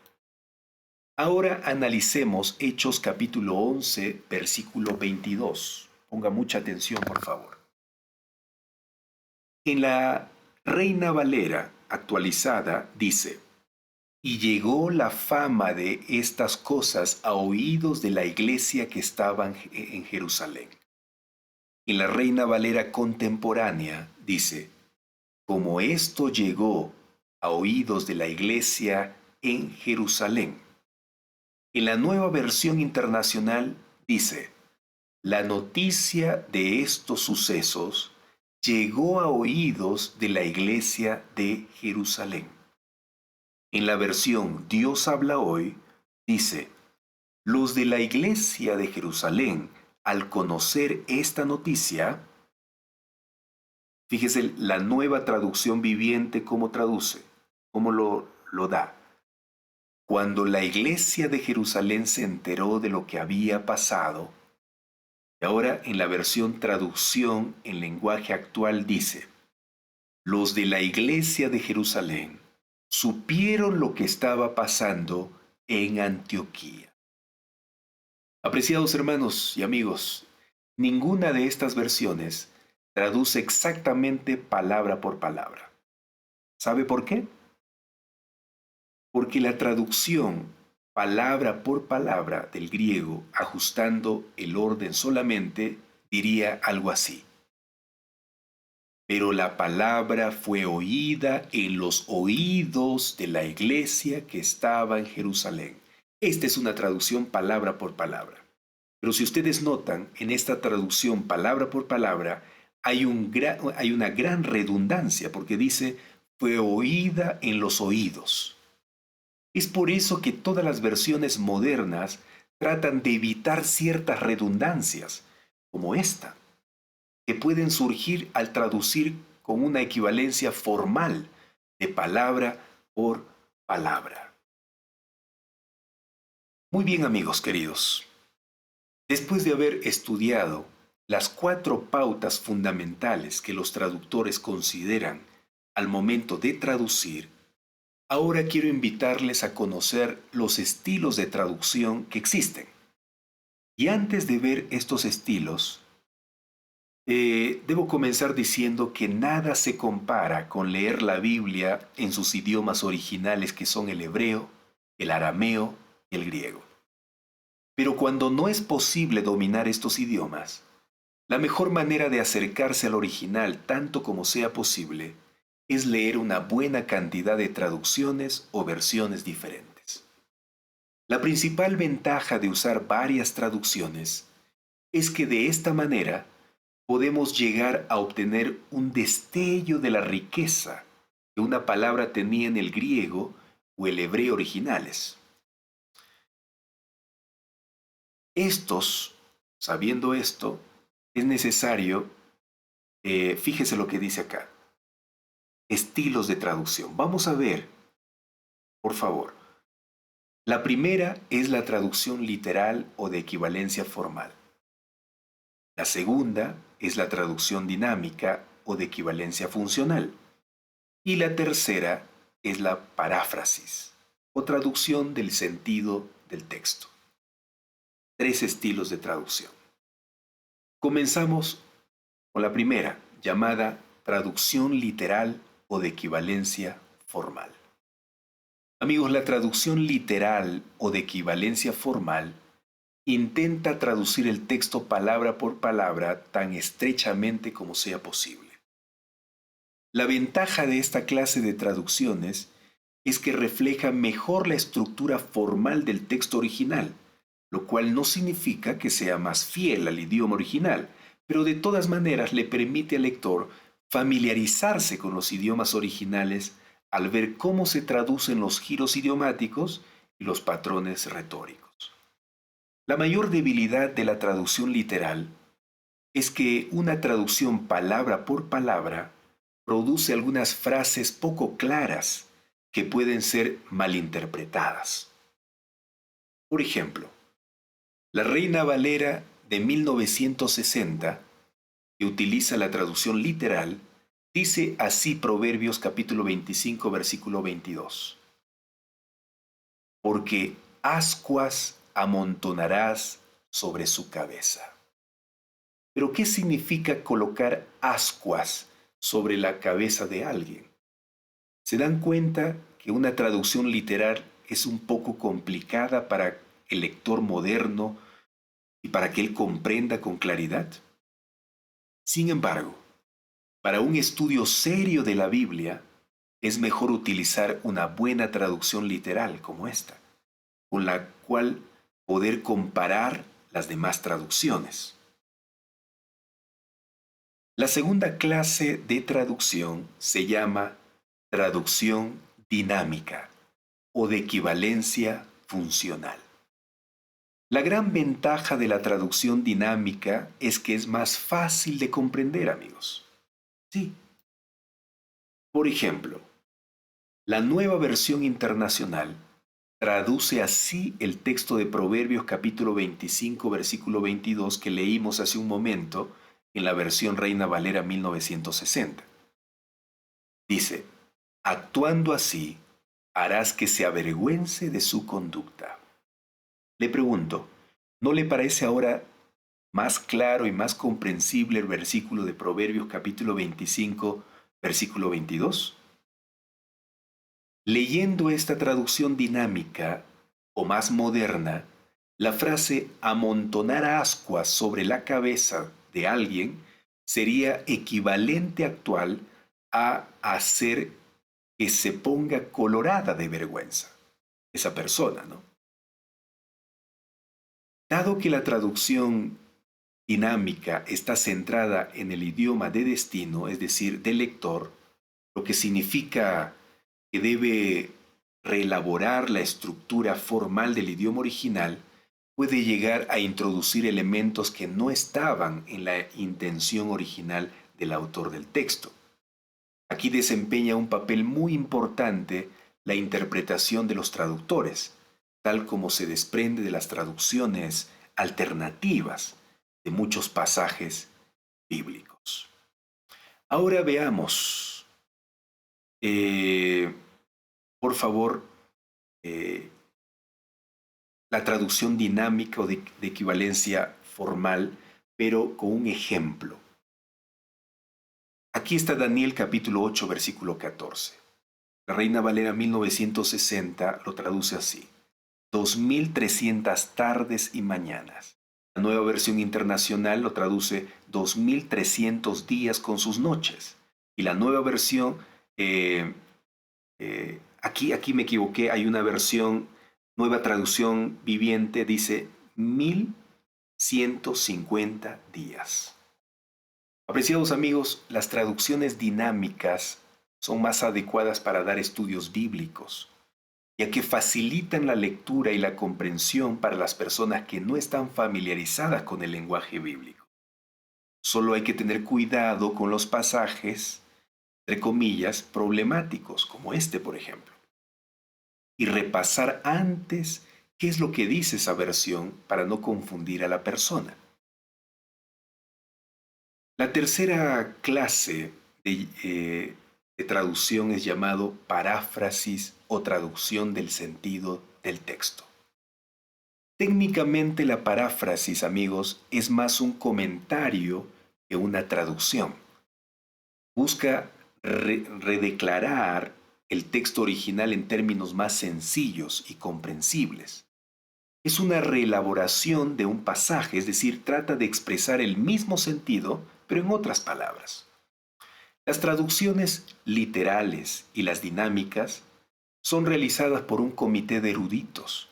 Speaker 4: Ahora analicemos Hechos capítulo 11, versículo 22. Ponga mucha atención, por favor. En la Reina Valera actualizada dice, y llegó la fama de estas cosas a oídos de la iglesia que estaba en Jerusalén. En la Reina Valera contemporánea dice, como esto llegó a oídos de la iglesia en Jerusalén. En la Nueva Versión Internacional dice, la noticia de estos sucesos llegó a oídos de la iglesia de Jerusalén. En la versión Dios habla hoy, dice, los de la iglesia de Jerusalén, al conocer esta noticia, fíjese la Nueva Traducción Viviente cómo traduce, cómo lo da. Cuando la iglesia de Jerusalén se enteró de lo que había pasado, y ahora en la versión traducción en lenguaje actual dice, los de la iglesia de Jerusalén supieron lo que estaba pasando en Antioquía. Apreciados hermanos y amigos, ninguna de estas versiones traduce exactamente palabra por palabra. ¿Sabe por qué? Porque la traducción palabra por palabra del griego, ajustando el orden solamente, diría algo así. Pero la palabra fue oída en los oídos de la iglesia que estaba en Jerusalén. Esta es una traducción palabra por palabra. Pero si ustedes notan, en esta traducción palabra por palabra hay una gran redundancia, porque dice, fue oída en los oídos. Es por eso que todas las versiones modernas tratan de evitar ciertas redundancias, como esta, que pueden surgir al traducir con una equivalencia formal de palabra por palabra. Muy bien, amigos queridos. Después de haber estudiado las 4 pautas fundamentales que los traductores consideran al momento de traducir, ahora quiero invitarles a conocer los estilos de traducción que existen. Y antes de ver estos estilos, Debo comenzar diciendo que nada se compara con leer la Biblia en sus idiomas originales, que son el hebreo, el arameo y el griego. Pero cuando no es posible dominar estos idiomas, la mejor manera de acercarse al original tanto como sea posible es leer una buena cantidad de traducciones o versiones diferentes. La principal ventaja de usar varias traducciones es que de esta manera podemos llegar a obtener un destello de la riqueza que una palabra tenía en el griego o el hebreo originales. Sabiendo esto, es necesario, fíjese lo que dice acá, estilos de traducción. Vamos a ver, por favor. La primera es la traducción literal o de equivalencia formal. La segunda es la traducción dinámica o de equivalencia funcional. Y la tercera es la paráfrasis o traducción del sentido del texto. 3 estilos de traducción. Comenzamos con la primera, llamada traducción literal o de equivalencia formal. Amigos, la traducción literal o de equivalencia formal intenta traducir el texto palabra por palabra tan estrechamente como sea posible. La ventaja de esta clase de traducciones es que refleja mejor la estructura formal del texto original, lo cual no significa que sea más fiel al idioma original, pero de todas maneras le permite al lector familiarizarse con los idiomas originales al ver cómo se traducen los giros idiomáticos y los patrones retóricos. La mayor debilidad de la traducción literal es que una traducción palabra por palabra produce algunas frases poco claras que pueden ser malinterpretadas. Por ejemplo, la Reina Valera de 1960, que utiliza la traducción literal, dice así Proverbios capítulo 25, versículo 22. Porque ascuas amontonarás sobre su cabeza. ¿Pero qué significa colocar ascuas sobre la cabeza de alguien? ¿Se dan cuenta que una traducción literal es un poco complicada para el lector moderno y para que él comprenda con claridad? Sin embargo, para un estudio serio de la Biblia, es mejor utilizar una buena traducción literal como esta, con la cual poder comparar las demás traducciones. La segunda clase de traducción se llama traducción dinámica o de equivalencia funcional. La gran ventaja de la traducción dinámica es que es más fácil de comprender, amigos. Sí. Por ejemplo, la Nueva Versión Internacional traduce así el texto de Proverbios capítulo 25, versículo 22 que leímos hace un momento en la versión Reina Valera 1960. Dice, actuando así, harás que se avergüence de su conducta. Le pregunto, ¿no le parece ahora más claro y más comprensible el versículo de Proverbios capítulo 25, versículo 22? Leyendo esta traducción dinámica o más moderna, la frase amontonar ascuas sobre la cabeza de alguien sería equivalente actual a hacer que se ponga colorada de vergüenza esa persona, ¿no? Dado que la traducción dinámica está centrada en el idioma de destino, es decir, del lector, lo que significa que debe reelaborar la estructura formal del idioma original, puede llegar a introducir elementos que no estaban en la intención original del autor del texto. Aquí desempeña un papel muy importante la interpretación de los traductores, tal como se desprende de las traducciones alternativas de muchos pasajes bíblicos. Ahora veamos, por favor, la traducción dinámica o de equivalencia formal, pero con un ejemplo. Aquí está Daniel capítulo 8, versículo 14. La Reina Valera 1960 lo traduce así: 2300 tardes y mañanas. La Nueva Versión Internacional lo traduce 2300 días con sus noches. Y la Nueva Versión, aquí me equivoqué, hay una versión, Nueva Traducción Viviente, dice 1150 días. Apreciados amigos, las traducciones dinámicas son más adecuadas para dar estudios bíblicos, ya que facilitan la lectura y la comprensión para las personas que no están familiarizadas con el lenguaje bíblico. Solo hay que tener cuidado con los pasajes, entre comillas, problemáticos, como este, por ejemplo, y repasar antes qué es lo que dice esa versión para no confundir a la persona. La tercera clase de traducción es llamado paráfrasis o traducción del sentido del texto. Técnicamente la paráfrasis, amigos, es más un comentario que una traducción. Busca redeclarar el texto original en términos más sencillos y comprensibles. Es una reelaboración de un pasaje, es decir, trata de expresar el mismo sentido, pero en otras palabras. Las traducciones literales y las dinámicas son realizadas por un comité de eruditos,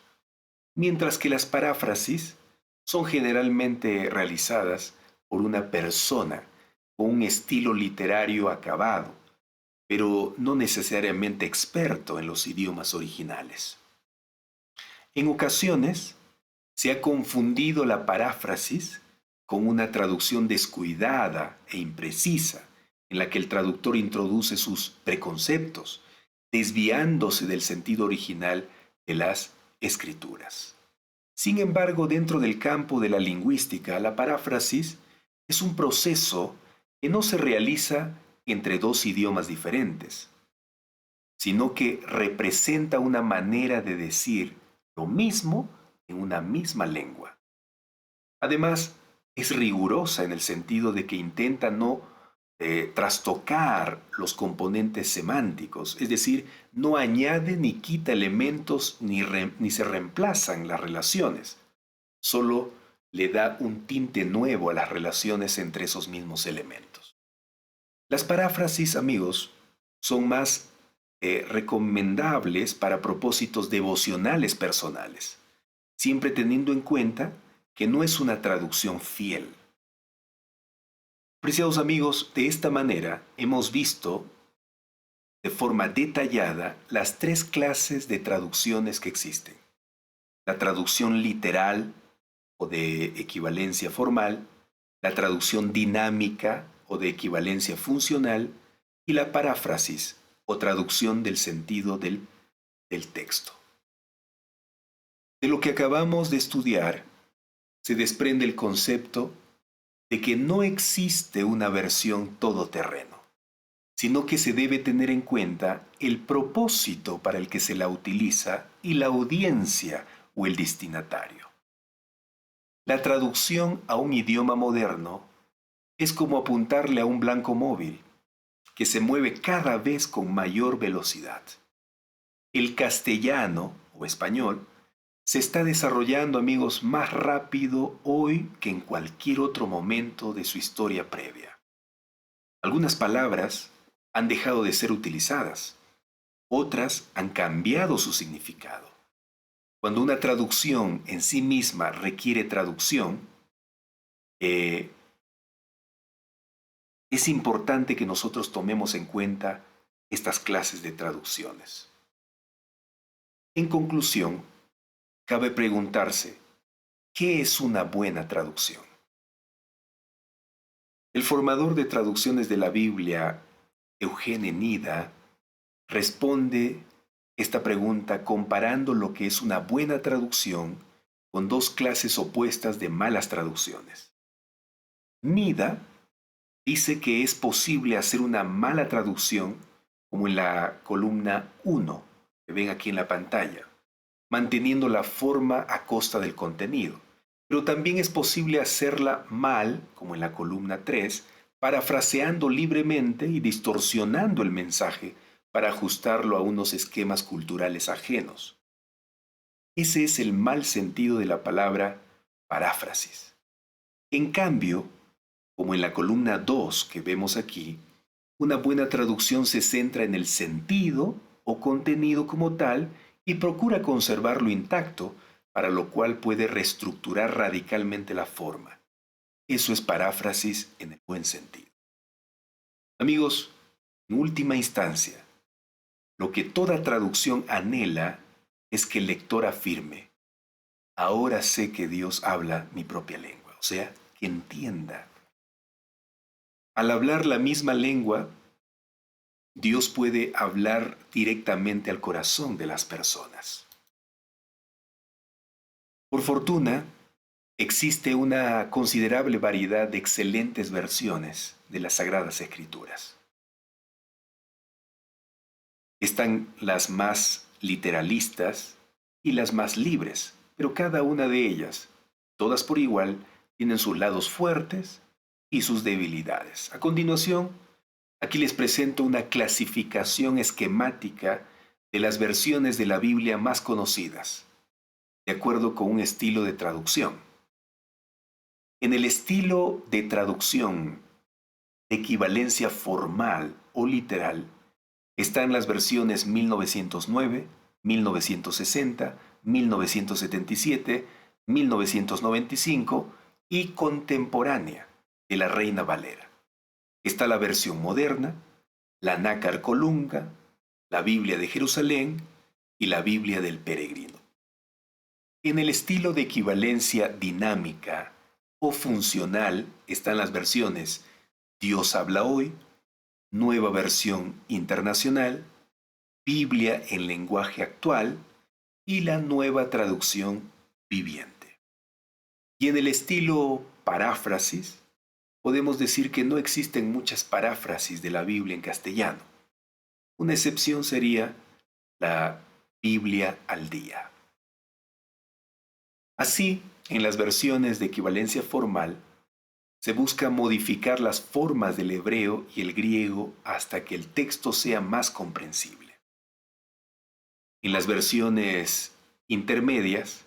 Speaker 4: mientras que las paráfrasis son generalmente realizadas por una persona con un estilo literario acabado, pero no necesariamente experto en los idiomas originales. En ocasiones se ha confundido la paráfrasis con una traducción descuidada e imprecisa, en la que el traductor introduce sus preconceptos, desviándose del sentido original de las escrituras. Sin embargo, dentro del campo de la lingüística, la paráfrasis es un proceso que no se realiza entre dos idiomas diferentes, sino que representa una manera de decir lo mismo en una misma lengua. Además, es rigurosa en el sentido de que intenta no trastocar los componentes semánticos, es decir, no añade ni quita elementos ni se reemplazan las relaciones, solo le da un tinte nuevo a las relaciones entre esos mismos elementos. Las paráfrasis, amigos, son más recomendables para propósitos devocionales personales, siempre teniendo en cuenta que no es una traducción fiel. Apreciados amigos, de esta manera hemos visto de forma detallada las tres clases de traducciones que existen. La traducción literal o de equivalencia formal, la traducción dinámica o de equivalencia funcional y la paráfrasis o traducción del sentido del texto. De lo que acabamos de estudiar se desprende el concepto de que no existe una versión todoterreno, sino que se debe tener en cuenta el propósito para el que se la utiliza y la audiencia o el destinatario. La traducción a un idioma moderno es como apuntarle a un blanco móvil que se mueve cada vez con mayor velocidad. El castellano o español se está desarrollando, amigos, más rápido hoy que en cualquier otro momento de su historia previa. Algunas palabras han dejado de ser utilizadas, otras han cambiado su significado. Cuando una traducción en sí misma requiere traducción, es importante que nosotros tomemos en cuenta estas clases de traducciones. En conclusión, cabe preguntarse, ¿qué es una buena traducción? El formador de traducciones de la Biblia, Eugene Nida, responde esta pregunta comparando lo que es una buena traducción con dos clases opuestas de malas traducciones. Nida dice que es posible hacer una mala traducción, como en la columna 1, que ven aquí en la pantalla, manteniendo la forma a costa del contenido. Pero también es posible hacerla mal, como en la columna 3, parafraseando libremente y distorsionando el mensaje para ajustarlo a unos esquemas culturales ajenos. Ese es el mal sentido de la palabra paráfrasis. En cambio, como en la columna 2 que vemos aquí, una buena traducción se centra en el sentido o contenido como tal y procura conservarlo intacto, para lo cual puede reestructurar radicalmente la forma. Eso es paráfrasis en el buen sentido. Amigos, en última instancia, lo que toda traducción anhela es que el lector afirme: ahora sé que Dios habla mi propia lengua, o sea, que entienda. Al hablar la misma lengua, Dios puede hablar directamente al corazón de las personas. Por fortuna, existe una considerable variedad de excelentes versiones de las Sagradas Escrituras. Están las más literalistas y las más libres, pero cada una de ellas, todas por igual, tienen sus lados fuertes y sus debilidades. A continuación, aquí les presento una clasificación esquemática de las versiones de la Biblia más conocidas, de acuerdo con un estilo de traducción. En el estilo de traducción de equivalencia formal o literal están las versiones 1909, 1960, 1977, 1995 y contemporánea de la Reina Valera. Está la versión moderna, la Nácar Colunga, la Biblia de Jerusalén y la Biblia del Peregrino. En el estilo de equivalencia dinámica o funcional están las versiones Dios habla hoy, Nueva Versión Internacional, Biblia en lenguaje actual y la Nueva Traducción Viviente. Y en el estilo paráfrasis, podemos decir que no existen muchas paráfrasis de la Biblia en castellano. Una excepción sería la Biblia al día. Así, en las versiones de equivalencia formal, se busca modificar las formas del hebreo y el griego hasta que el texto sea más comprensible. En las versiones intermedias,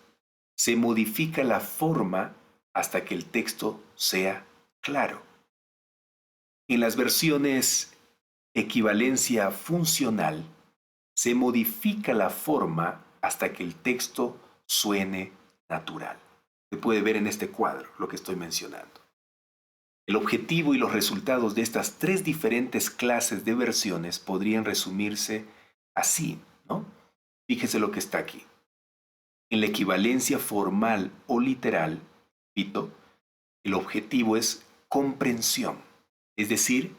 Speaker 4: se modifica la forma hasta que el texto sea claro. En las versiones equivalencia funcional, se modifica la forma hasta que el texto suene natural. Se puede ver en este cuadro lo que estoy mencionando. El objetivo y los resultados de estas tres diferentes clases de versiones podrían resumirse así, ¿no? Fíjese lo que está aquí. En la equivalencia formal o literal, repito, el objetivo es comprensión, es decir,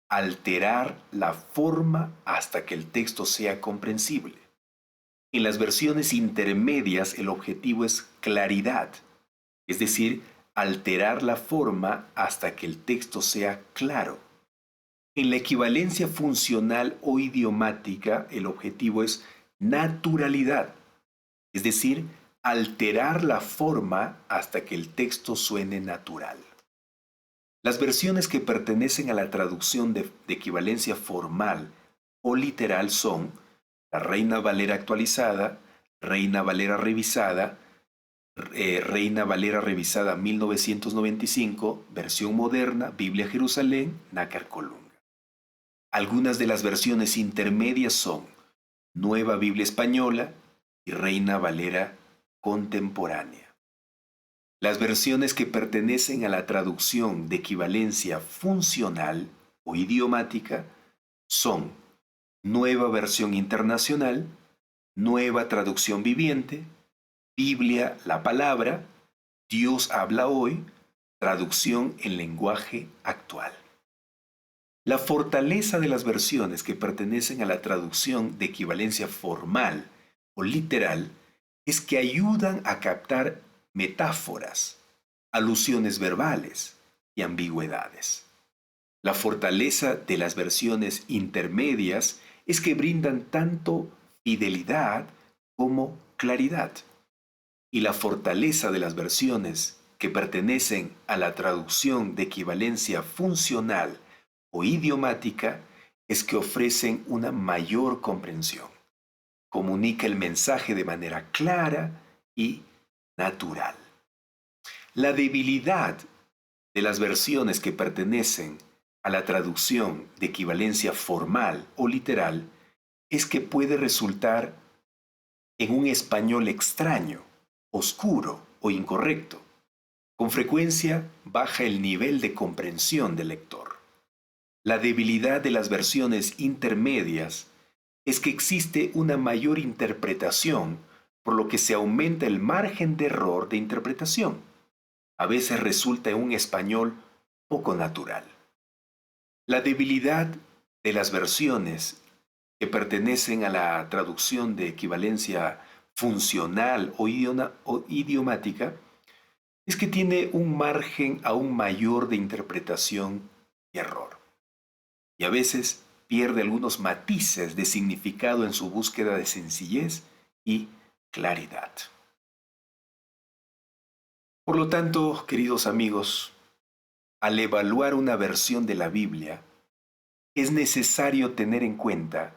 Speaker 4: alterar la forma hasta que el texto sea comprensible. En las versiones intermedias, el objetivo es claridad, es decir, alterar la forma hasta que el texto sea claro. En la equivalencia funcional o idiomática, el objetivo es naturalidad, es decir, alterar la forma hasta que el texto suene natural. Las versiones que pertenecen a la traducción de equivalencia formal o literal son la Reina Valera actualizada, Reina Valera revisada, Reina Valera revisada 1995, versión moderna, Biblia Jerusalén, Nácar Colunga. Algunas de las versiones intermedias son Nueva Biblia Española y Reina Valera contemporánea. Las versiones que pertenecen a la traducción de equivalencia funcional o idiomática son Nueva Versión Internacional, Nueva Traducción Viviente, Biblia, la palabra, Dios habla hoy, traducción en lenguaje actual. La fortaleza de las versiones que pertenecen a la traducción de equivalencia formal o literal es que ayudan a captar metáforas, alusiones verbales y ambigüedades. La fortaleza de las versiones intermedias es que brindan tanto fidelidad como claridad. Y la fortaleza de las versiones que pertenecen a la traducción de equivalencia funcional o idiomática es que ofrecen una mayor comprensión. Comunica el mensaje de manera clara y natural. La debilidad de las versiones que pertenecen a la traducción de equivalencia formal o literal es que puede resultar en un español extraño, oscuro o incorrecto. Con frecuencia baja el nivel de comprensión del lector. La debilidad de las versiones intermedias es que existe una mayor interpretación, por lo que se aumenta el margen de error de interpretación. A veces resulta en un español poco natural. La debilidad de las versiones que pertenecen a la traducción de equivalencia funcional o idiomática es que tiene un margen aún mayor de interpretación y error. Y a veces pierde algunos matices de significado en su búsqueda de sencillez y claridad. Por lo tanto, queridos amigos, al evaluar una versión de la Biblia, es necesario tener en cuenta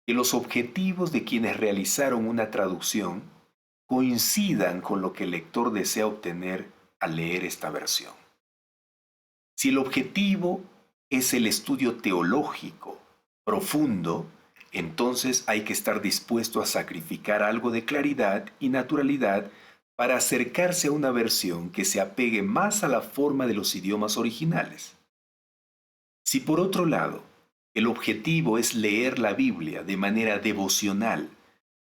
Speaker 4: que los objetivos de quienes realizaron una traducción coincidan con lo que el lector desea obtener al leer esta versión. Si el objetivo es el estudio teológico profundo, entonces hay que estar dispuesto a sacrificar algo de claridad y naturalidad para acercarse a una versión que se apegue más a la forma de los idiomas originales. Si por otro lado, el objetivo es leer la Biblia de manera devocional,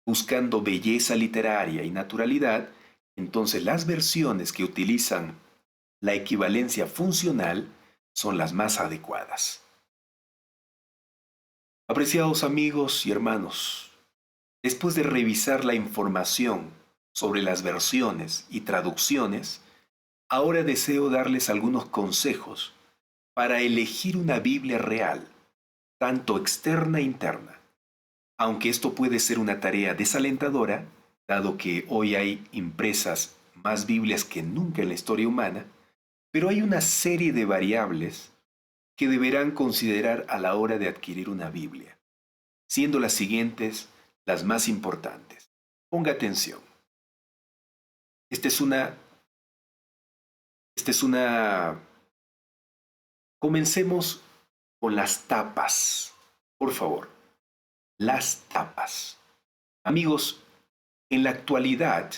Speaker 4: buscando belleza literaria y naturalidad, entonces las versiones que utilizan la equivalencia funcional son las más adecuadas. Apreciados amigos y hermanos, después de revisar la información sobre las versiones y traducciones, ahora deseo darles algunos consejos para elegir una Biblia real, tanto externa e interna. Aunque esto puede ser una tarea desalentadora, dado que hoy hay impresas más Biblias que nunca en la historia humana, pero hay una serie de variables que deberán considerar a la hora de adquirir una Biblia, siendo las siguientes las más importantes. Ponga atención. Comencemos con las tapas. Por favor, las tapas. Amigos, en la actualidad,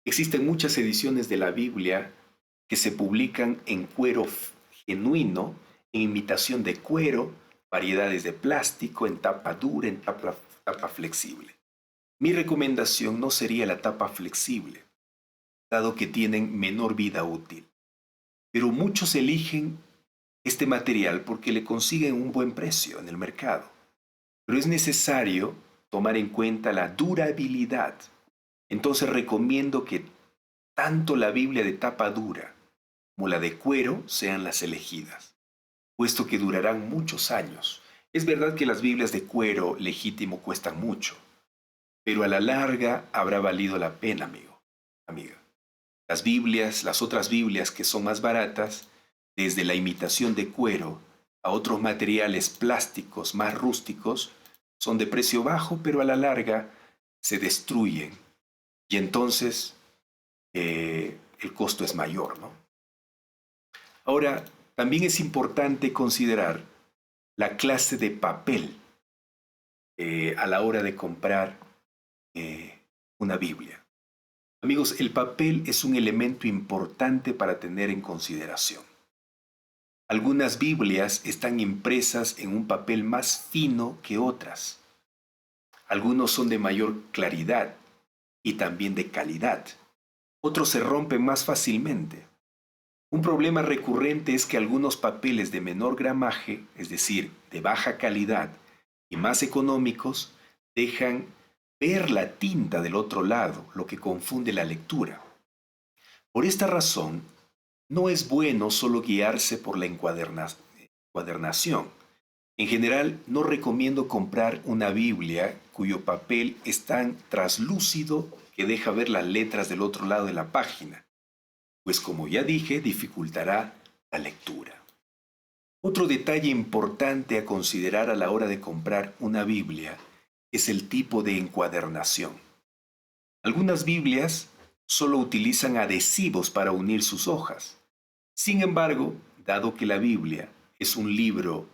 Speaker 4: existen muchas ediciones de la Biblia que se publican en cuero genuino, en imitación de cuero, variedades de plástico, en tapa dura, en tapa flexible. Mi recomendación no sería la tapa flexible, dado que tienen menor vida útil. Pero muchos eligen este material porque le consiguen un buen precio en el mercado. Pero es necesario tomar en cuenta la durabilidad. Entonces recomiendo que tanto la Biblia de tapa dura como la de cuero sean las elegidas, puesto que durarán muchos años. Es verdad que las Biblias de cuero legítimo cuestan mucho, pero a la larga habrá valido la pena, amiga. Las otras Biblias que son más baratas, desde la imitación de cuero a otros materiales plásticos más rústicos, son de precio bajo, pero a la larga se destruyen. Y entonces el costo es mayor, ¿no? Ahora, también es importante considerar la clase de papel a la hora de comprar una Biblia. Amigos, el papel es un elemento importante para tener en consideración. Algunas Biblias están impresas en un papel más fino que otras. Algunos son de mayor claridad y también de calidad. Otros se rompen más fácilmente. Un problema recurrente es que algunos papeles de menor gramaje, es decir, de baja calidad y más económicos, dejan ver la tinta del otro lado, lo que confunde la lectura. Por esta razón, no es bueno solo guiarse por la encuadernación. En general, no recomiendo comprar una Biblia cuyo papel es tan traslúcido que deja ver las letras del otro lado de la página, pues como ya dije, dificultará la lectura. Otro detalle importante a considerar a la hora de comprar una Biblia es el tipo de encuadernación. Algunas Biblias solo utilizan adhesivos para unir sus hojas. Sin embargo, dado que la Biblia es un libro,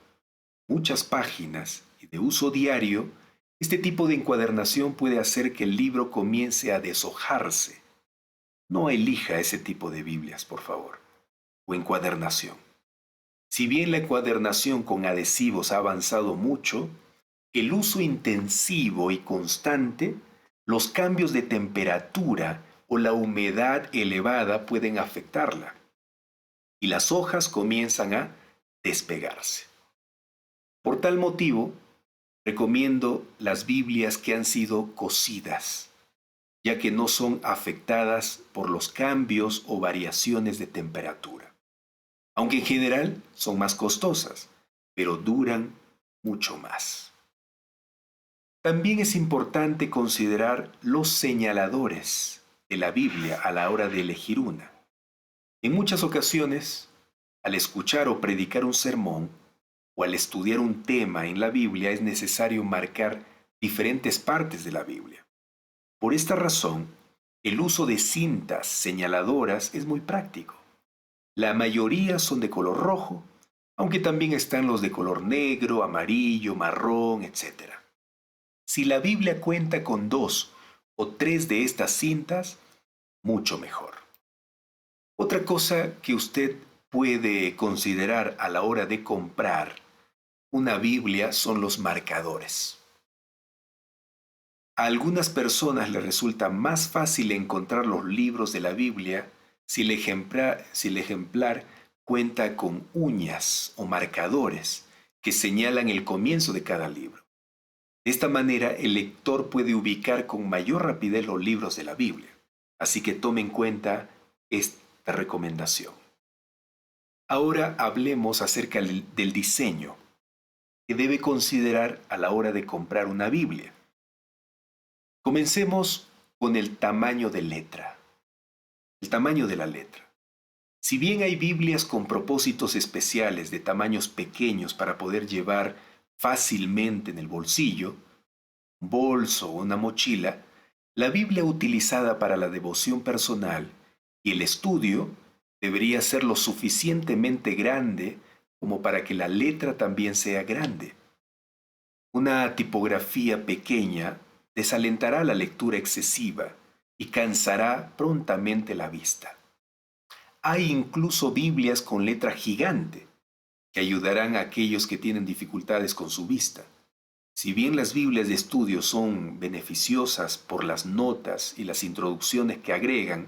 Speaker 4: muchas páginas y de uso diario, este tipo de encuadernación puede hacer que el libro comience a deshojarse. No elija ese tipo de Biblias, por favor, o encuadernación. Si bien la encuadernación con adhesivos ha avanzado mucho, el uso intensivo y constante, los cambios de temperatura o la humedad elevada pueden afectarla, y las hojas comienzan a despegarse. Por tal motivo, recomiendo las Biblias que han sido cosidas, ya que no son afectadas por los cambios o variaciones de temperatura. Aunque en general son más costosas, pero duran mucho más. También es importante considerar los señaladores de la Biblia a la hora de elegir una. En muchas ocasiones, al escuchar o predicar un sermón o al estudiar un tema en la Biblia es necesario marcar diferentes partes de la Biblia. Por esta razón, el uso de cintas señaladoras es muy práctico. La mayoría son de color rojo, aunque también están los de color negro, amarillo, marrón, etc. Si la Biblia cuenta con 2 o 3 de estas cintas, mucho mejor. Otra cosa que usted puede considerar a la hora de comprar una Biblia son los marcadores. A algunas personas les resulta más fácil encontrar los libros de la Biblia si el ejemplar cuenta con uñas o marcadores que señalan el comienzo de cada libro. De esta manera, el lector puede ubicar con mayor rapidez los libros de la Biblia. Así que tome en cuenta esta recomendación. Ahora hablemos acerca del diseño que debe considerar a la hora de comprar una Biblia. Comencemos con el tamaño de letra. El tamaño de la letra. Si bien hay Biblias con propósitos especiales de tamaños pequeños para poder llevar fácilmente en el bolsillo, bolso o una mochila, la Biblia utilizada para la devoción personal y el estudio debería ser lo suficientemente grande como para que la letra también sea grande. Una tipografía pequeña desalentará la lectura excesiva y cansará prontamente la vista. Hay incluso Biblias con letra gigante que ayudarán a aquellos que tienen dificultades con su vista. Si bien las Biblias de estudio son beneficiosas por las notas y las introducciones que agregan,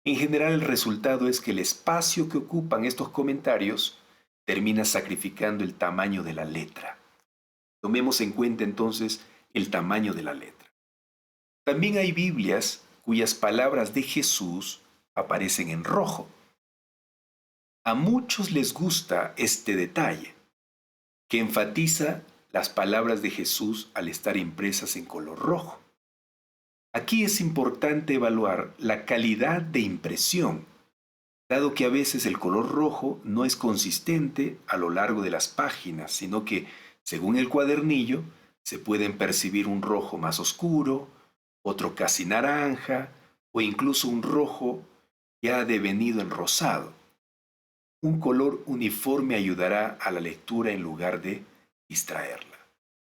Speaker 4: en general el resultado es que el espacio que ocupan estos comentarios termina sacrificando el tamaño de la letra. Tomemos en cuenta entonces el tamaño de la letra. También hay Biblias cuyas palabras de Jesús aparecen en rojo. A muchos les gusta este detalle, que enfatiza las palabras de Jesús al estar impresas en color rojo. Aquí es importante evaluar la calidad de impresión, dado que a veces el color rojo no es consistente a lo largo de las páginas, sino que, según el cuadernillo, se pueden percibir un rojo más oscuro, otro casi naranja, o incluso un rojo ya devenido en rosado. Un color uniforme ayudará a la lectura en lugar de distraerla.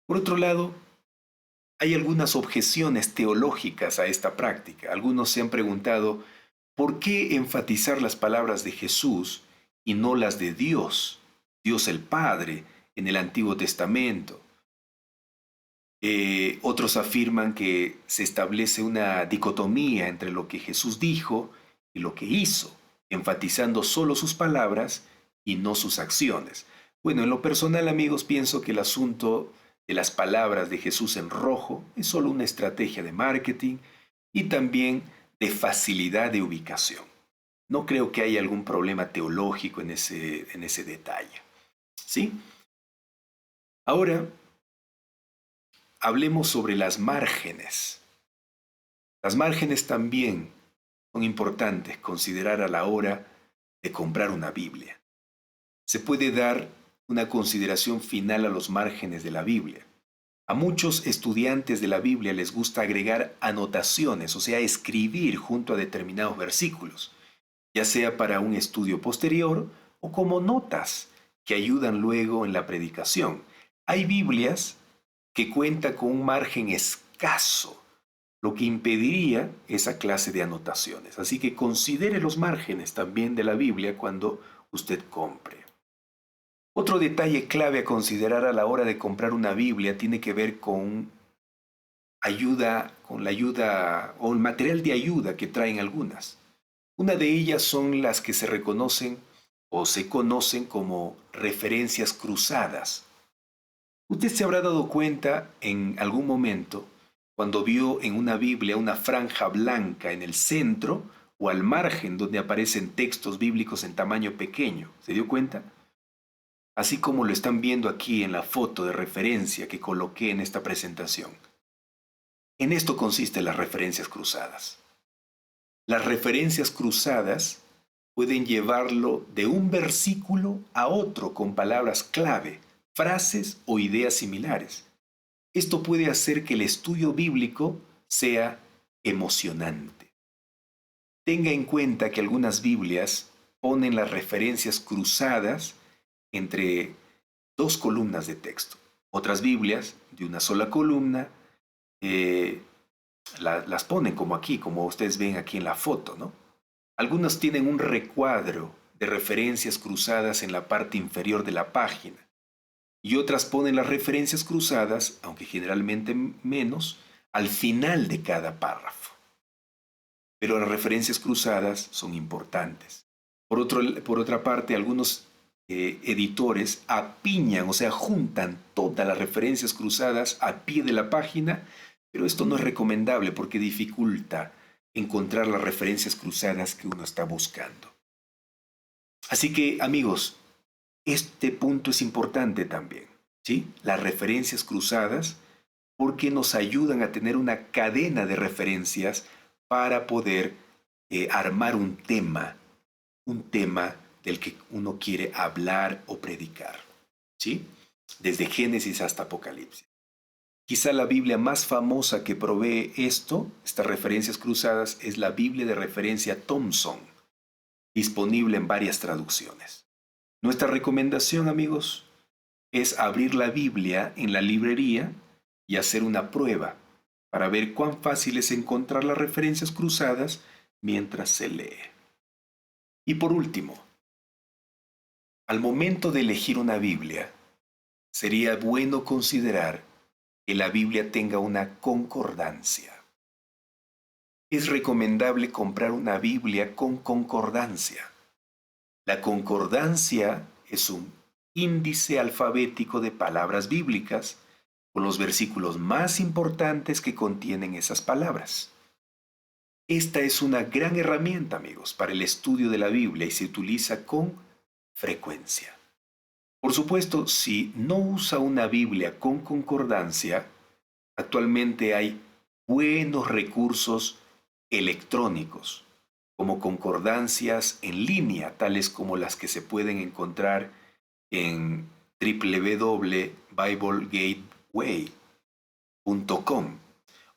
Speaker 4: Por otro lado, hay algunas objeciones teológicas a esta práctica. Algunos se han preguntado, ¿por qué enfatizar las palabras de Jesús y no las de Dios, Dios el Padre, en el Antiguo Testamento? Otros afirman que se establece una dicotomía entre lo que Jesús dijo y lo que hizo, enfatizando solo sus palabras y no sus acciones. Bueno, en lo personal, amigos, pienso que el asunto de las palabras de Jesús en rojo es solo una estrategia de marketing y también de facilidad de ubicación. No creo que haya algún problema teológico en ese detalle. ¿Sí? Ahora, hablemos sobre las márgenes. Las márgenes también son importantes considerar a la hora de comprar una Biblia. Se puede dar una consideración final a los márgenes de la Biblia. A muchos estudiantes de la Biblia les gusta agregar anotaciones, o sea, escribir junto a determinados versículos, ya sea para un estudio posterior o como notas que ayudan luego en la predicación. Hay Biblias que cuentan con un margen escaso, lo que impediría esa clase de anotaciones. Así que considere los márgenes también de la Biblia cuando usted compre. Otro detalle clave a considerar a la hora de comprar una Biblia tiene que ver con la ayuda o el material de ayuda que traen algunas. Una de ellas son las que se reconocen o se conocen como referencias cruzadas. Usted se habrá dado cuenta en algún momento cuando vio en una Biblia una franja blanca en el centro o al margen donde aparecen textos bíblicos en tamaño pequeño. ¿Se dio cuenta? Así como lo están viendo aquí en la foto de referencia que coloqué en esta presentación. En esto consisten las referencias cruzadas. Las referencias cruzadas pueden llevarlo de un versículo a otro con palabras clave, frases o ideas similares. Esto puede hacer que el estudio bíblico sea emocionante. Tenga en cuenta que algunas Biblias ponen las referencias cruzadas entre dos columnas de texto. Otras Biblias, de una sola columna, las ponen como aquí, como ustedes ven aquí en la foto, ¿no? Algunas tienen un recuadro de referencias cruzadas en la parte inferior de la página. Y otras ponen las referencias cruzadas, aunque generalmente menos, al final de cada párrafo. Pero las referencias cruzadas son importantes. Por otra parte, algunos editores apiñan, o sea, juntan todas las referencias cruzadas a pie de la página, pero esto no es recomendable porque dificulta encontrar las referencias cruzadas que uno está buscando. Así que, amigos, este punto es importante también, ¿sí? Las referencias cruzadas, porque nos ayudan a tener una cadena de referencias para poder armar un tema del que uno quiere hablar o predicar, ¿sí? Desde Génesis hasta Apocalipsis. Quizá la Biblia más famosa que provee estas referencias cruzadas, es la Biblia de referencia Thompson, disponible en varias traducciones. Nuestra recomendación, amigos, es abrir la Biblia en la librería y hacer una prueba para ver cuán fácil es encontrar las referencias cruzadas mientras se lee. Y por último, al momento de elegir una Biblia, sería bueno considerar que la Biblia tenga una concordancia. Es recomendable comprar una Biblia con concordancia. La concordancia es un índice alfabético de palabras bíblicas con los versículos más importantes que contienen esas palabras. Esta es una gran herramienta, amigos, para el estudio de la Biblia y se utiliza con frecuencia. Por supuesto, si no usa una Biblia con concordancia, actualmente hay buenos recursos electrónicos, como concordancias en línea, tales como las que se pueden encontrar en www.biblegateway.com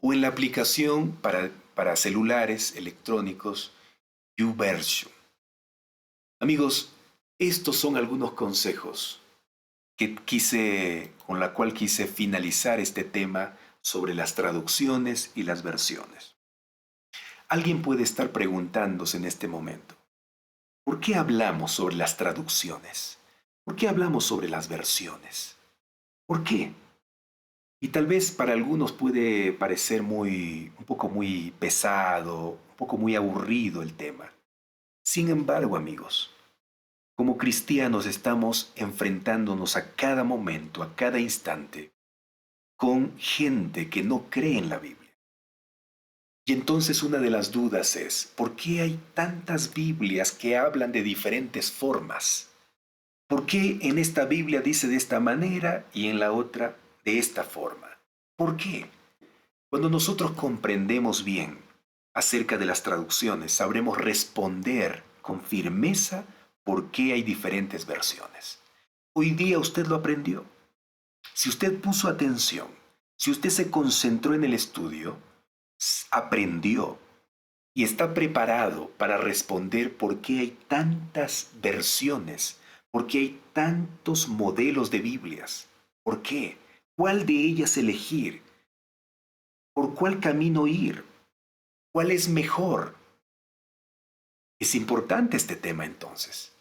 Speaker 4: o en la aplicación para celulares electrónicos YouVersion. Amigos, estos son algunos consejos con la cual quise finalizar este tema sobre las traducciones y las versiones. Alguien puede estar preguntándose en este momento, ¿por qué hablamos sobre las traducciones? ¿Por qué hablamos sobre las versiones? ¿Por qué? Y tal vez para algunos puede parecer un poco muy pesado, un poco muy aburrido el tema. Sin embargo, amigos, como cristianos estamos enfrentándonos a cada momento, a cada instante, con gente que no cree en la Biblia. Y entonces una de las dudas es, ¿por qué hay tantas Biblias que hablan de diferentes formas? ¿Por qué en esta Biblia dice de esta manera y en la otra de esta forma? ¿Por qué? Cuando nosotros comprendemos bien acerca de las traducciones, sabremos responder con firmeza por qué hay diferentes versiones. Hoy día usted lo aprendió. Si usted puso atención, si usted se concentró en el estudio, aprendió y está preparado para responder por qué hay tantas versiones, por qué hay tantos modelos de Biblias, por qué, cuál de ellas elegir, por cuál camino ir, cuál es mejor. Es importante este tema entonces.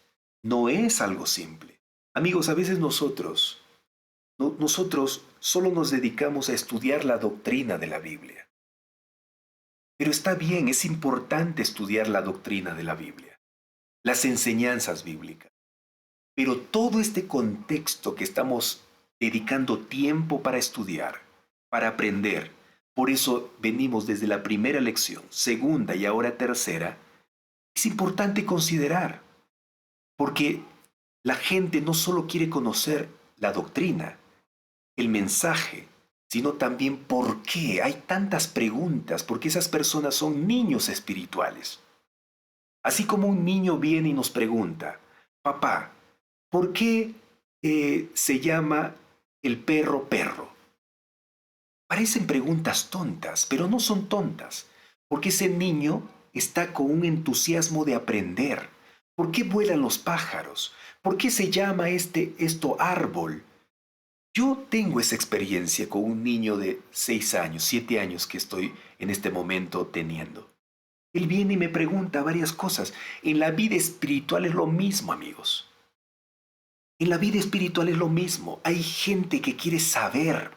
Speaker 4: No es algo simple. Amigos, a veces nosotros solo nos dedicamos a estudiar la doctrina de la Biblia. Pero está bien, es importante estudiar la doctrina de la Biblia, las enseñanzas bíblicas. Pero todo este contexto que estamos dedicando tiempo para estudiar, para aprender, por eso venimos desde la primera lección, segunda y ahora tercera, es importante considerar, porque la gente no solo quiere conocer la doctrina, el mensaje, sino también por qué hay tantas preguntas, porque esas personas son niños espirituales. Así como un niño viene y nos pregunta, papá, ¿por qué se llama el perro perro? Parecen preguntas tontas, pero no son tontas, porque ese niño está con un entusiasmo de aprender. ¿Por qué vuelan los pájaros? ¿Por qué se llama esto árbol? Yo tengo esa experiencia con un niño de 6 años, 7 años que estoy en este momento teniendo. Él viene y me pregunta varias cosas. En la vida espiritual es lo mismo, amigos. En la vida espiritual es lo mismo. Hay gente que quiere saber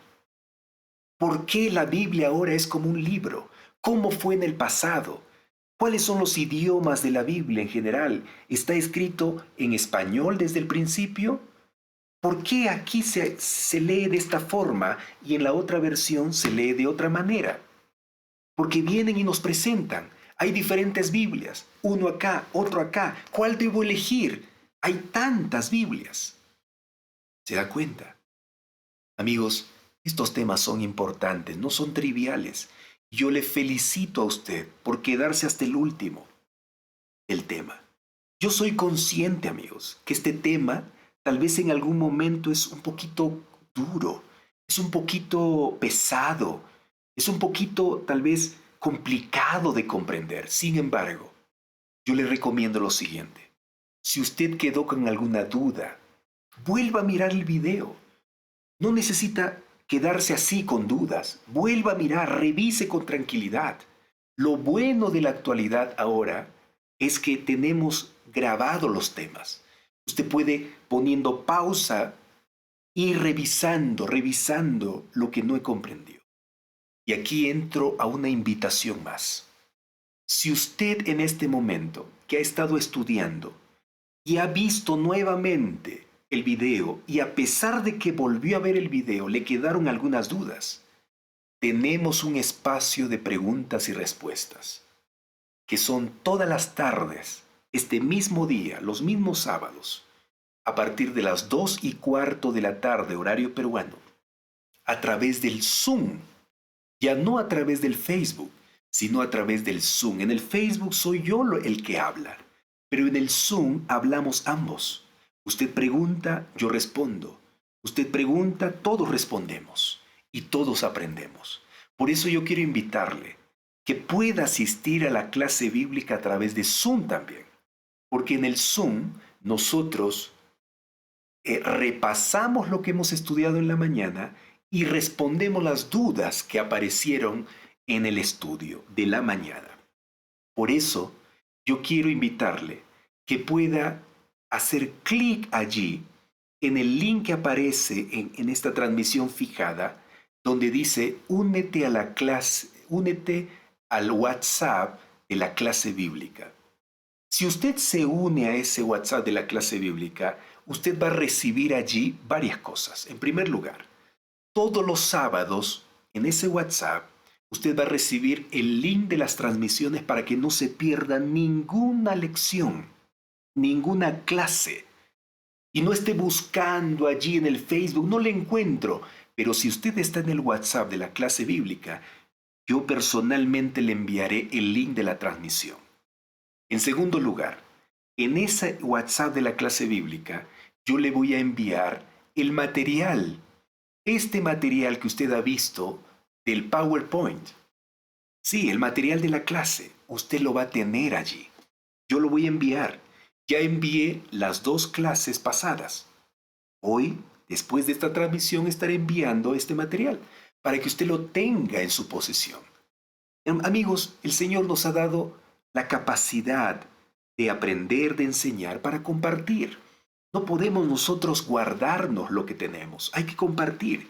Speaker 4: por qué la Biblia ahora es como un libro, cómo fue en el pasado, cuáles son los idiomas de la Biblia en general. ¿Está escrito en español desde el principio? ¿Por qué aquí se lee de esta forma y en la otra versión se lee de otra manera? Porque vienen y nos presentan. Hay diferentes Biblias, uno acá, otro acá. ¿Cuál debo elegir? Hay tantas Biblias. ¿Se da cuenta? Amigos, estos temas son importantes, no son triviales. Yo le felicito a usted por quedarse hasta el último del tema. Yo soy consciente, amigos, que este tema tal vez en algún momento es un poquito duro, es un poquito pesado, es un poquito tal vez complicado de comprender. Sin embargo, yo le recomiendo lo siguiente. Si usted quedó con alguna duda, vuelva a mirar el video. No necesita quedarse así con dudas. Vuelva a mirar, revise con tranquilidad. Lo bueno de la actualidad ahora es que tenemos grabados los temas. Usted puede poniendo pausa y revisando lo que no he comprendido. Y aquí entro a una invitación más. Si usted en este momento que ha estado estudiando y ha visto nuevamente el video y a pesar de que volvió a ver el video le quedaron algunas dudas, tenemos un espacio de preguntas y respuestas que son todas las tardes, este mismo día, los mismos sábados, a partir de las 2:15 de la tarde, horario peruano, a través del Zoom, ya no a través del Facebook, sino a través del Zoom. En el Facebook soy yo el que habla, pero en el Zoom hablamos ambos. Usted pregunta, yo respondo. Usted pregunta, todos respondemos y todos aprendemos. Por eso yo quiero invitarle que pueda asistir a la clase bíblica a través de Zoom también, porque en el Zoom nosotros repasamos lo que hemos estudiado en la mañana y respondemos las dudas que aparecieron en el estudio de la mañana. Por eso, yo quiero invitarle que pueda hacer clic allí en el link que aparece en esta transmisión fijada, donde dice únete a la clase, únete al WhatsApp de la clase bíblica. Si usted se une a ese WhatsApp de la clase bíblica, usted va a recibir allí varias cosas. En primer lugar, todos los sábados en ese WhatsApp, usted va a recibir el link de las transmisiones para que no se pierda ninguna lección, ninguna clase. Y no esté buscando allí en el Facebook, no le encuentro. Pero si usted está en el WhatsApp de la clase bíblica, yo personalmente le enviaré el link de la transmisión. En segundo lugar, en ese WhatsApp de la clase bíblica, yo le voy a enviar el material, este material que usted ha visto del PowerPoint. Sí, el material de la clase, usted lo va a tener allí. Yo lo voy a enviar. Ya envié las 2 clases pasadas. Hoy, después de esta transmisión, estaré enviando este material para que usted lo tenga en su posesión. Amigos, el Señor nos ha dado la capacidad de aprender, de enseñar, para compartir. No podemos nosotros guardarnos lo que tenemos, hay que compartir.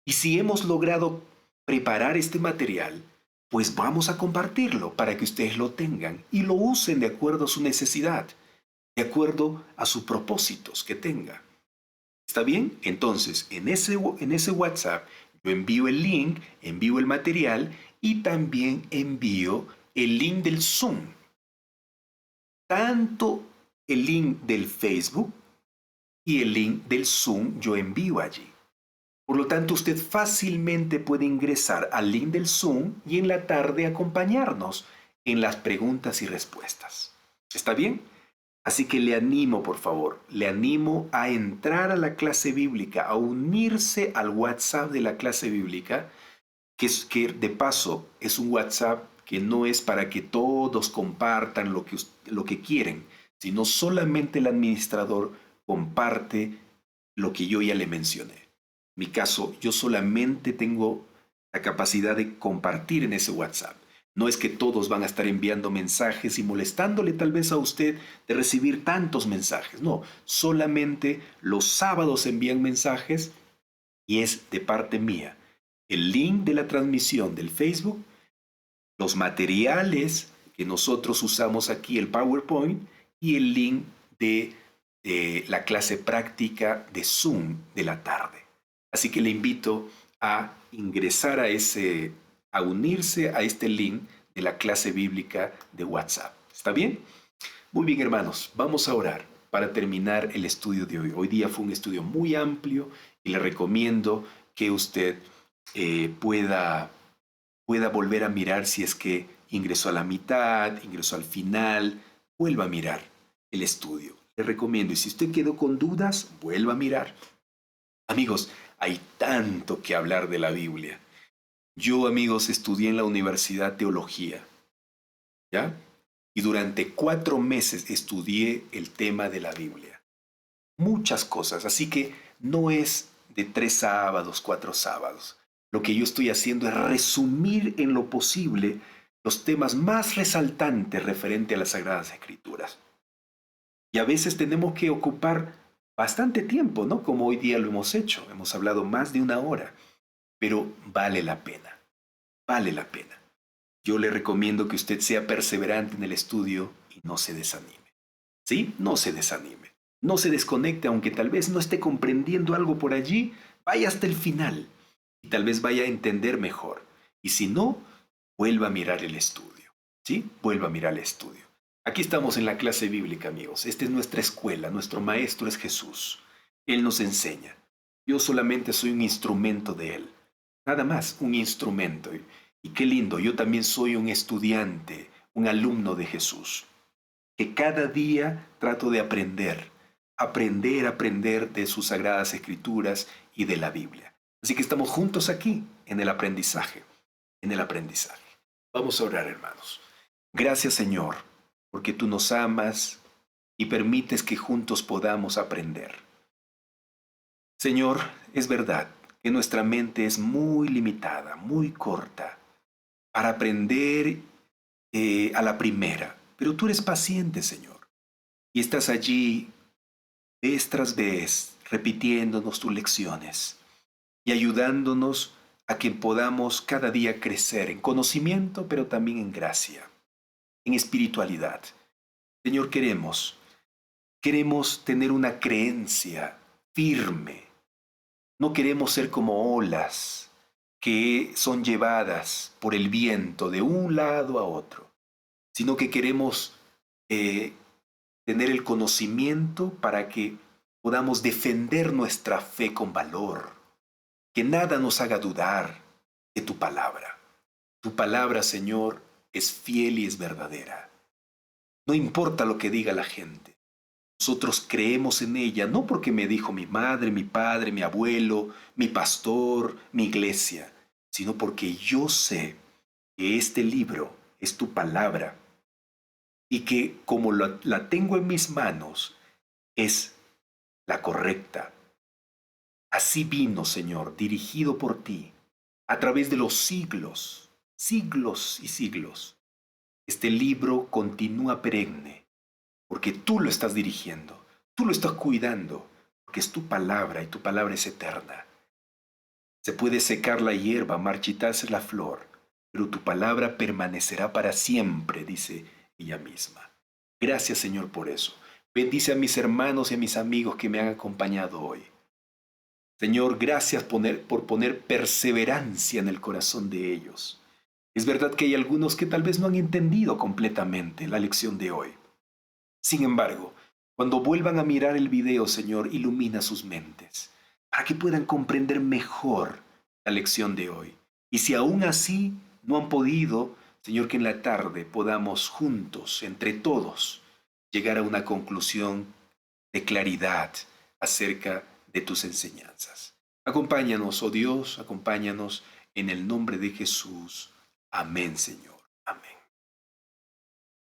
Speaker 4: Y si hemos logrado preparar este material, pues vamos a compartirlo para que ustedes lo tengan y lo usen de acuerdo a su necesidad, de acuerdo a sus propósitos que tenga. ¿Está bien? Entonces, en ese WhatsApp, yo envío el link, envío el material y también envío el link del Zoom. Tanto el link del Facebook y el link del Zoom yo envío allí. Por lo tanto, usted fácilmente puede ingresar al link del Zoom y en la tarde acompañarnos en las preguntas y respuestas. ¿Está bien? Así que le animo, por favor, le animo a entrar a la clase bíblica, a unirse al WhatsApp de la clase bíblica, que de paso es un WhatsApp que no es para que todos compartan lo que quieren, sino solamente el administrador comparte lo que yo ya le mencioné. En mi caso, yo solamente tengo la capacidad de compartir en ese WhatsApp. No es que todos van a estar enviando mensajes y molestándole tal vez a usted de recibir tantos mensajes. No, solamente los sábados envían mensajes y es de parte mía. El link de la transmisión del Facebook, los materiales que nosotros usamos aquí, el PowerPoint, y el link de la clase práctica de Zoom de la tarde. Así que le invito a ingresar a unirse a este link de la clase bíblica de WhatsApp. ¿Está bien? Muy bien, hermanos, vamos a orar para terminar el estudio de hoy. Hoy día fue un estudio muy amplio y le recomiendo que usted pueda volver a mirar si es que ingresó a la mitad, ingresó al final, vuelva a mirar el estudio. Le recomiendo, y si usted quedó con dudas, vuelva a mirar. Amigos, hay tanto que hablar de la Biblia. Yo, amigos, estudié en la Universidad Teología, ¿ya? Y durante 4 meses estudié el tema de la Biblia. Muchas cosas, así que no es de 3 sábados, 4 sábados. Lo que yo estoy haciendo es resumir en lo posible los temas más resaltantes referente a las Sagradas Escrituras. Y a veces tenemos que ocupar bastante tiempo, ¿no? Como hoy día lo hemos hecho. Hemos hablado más de 1 hora. Pero vale la pena. Vale la pena. Yo le recomiendo que usted sea perseverante en el estudio y no se desanime. ¿Sí? No se desanime. No se desconecte, aunque tal vez no esté comprendiendo algo por allí. Vaya hasta el final. Y tal vez vaya a entender mejor. Y si no, vuelva a mirar el estudio. ¿Sí? Vuelva a mirar el estudio. Aquí estamos en la clase bíblica, amigos. Esta es nuestra escuela. Nuestro maestro es Jesús. Él nos enseña. Yo solamente soy un instrumento de Él. Nada más, un instrumento. Y qué lindo, yo también soy un estudiante, un alumno de Jesús. Que cada día trato de aprender de sus Sagradas Escrituras y de la Biblia. Así que estamos juntos aquí, en el aprendizaje. Vamos a orar, hermanos. Gracias, Señor, porque tú nos amas y permites que juntos podamos aprender. Señor, es verdad que nuestra mente es muy limitada, muy corta, para aprender a la primera. Pero tú eres paciente, Señor, y estás allí vez tras vez, repitiéndonos tus lecciones y ayudándonos a que podamos cada día crecer en conocimiento, pero también en gracia, en espiritualidad. Señor, queremos tener una creencia firme. No queremos ser como olas que son llevadas por el viento de un lado a otro, sino que queremos tener el conocimiento para que podamos defender nuestra fe con valor, que nada nos haga dudar de tu palabra. Tu palabra, Señor, es fiel y es verdadera. No importa lo que diga la gente. Nosotros creemos en ella, no porque me dijo mi madre, mi padre, mi abuelo, mi pastor, mi iglesia, sino porque yo sé que este libro es tu palabra y que como la tengo en mis manos, es la correcta. Así vino, Señor, dirigido por ti, a través de los siglos, siglos y siglos. Este libro continúa perenne, porque tú lo estás dirigiendo, tú lo estás cuidando, porque es tu palabra y tu palabra es eterna. Se puede secar la hierba, marchitarse la flor, pero tu palabra permanecerá para siempre, dice ella misma. Gracias, Señor, por eso. Bendice a mis hermanos y a mis amigos que me han acompañado hoy. Señor, gracias por poner perseverancia en el corazón de ellos. Es verdad que hay algunos que tal vez no han entendido completamente la lección de hoy. Sin embargo, cuando vuelvan a mirar el video, Señor, ilumina sus mentes, para que puedan comprender mejor la lección de hoy. Y si aún así no han podido, Señor, que en la tarde podamos juntos, entre todos, llegar a una conclusión de claridad acerca de tus enseñanzas. Acompáñanos, oh Dios, acompáñanos en el nombre de Jesús. Amén, Señor. Amén.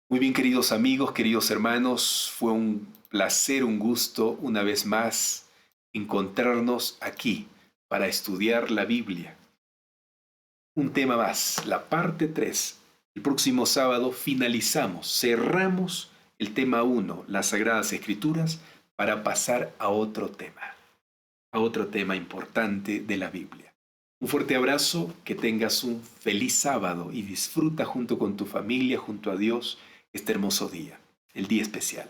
Speaker 4: Muy bien, queridos amigos, queridos hermanos, fue un placer, un gusto una vez más encontrarnos aquí para estudiar la Biblia. Un tema más, la parte 3. El próximo sábado finalizamos, cerramos el tema 1, las Sagradas Escrituras, para pasar a otro tema importante de la Biblia. Un fuerte abrazo, que tengas un feliz sábado y disfruta junto con tu familia, junto a Dios, este hermoso día, el día especial.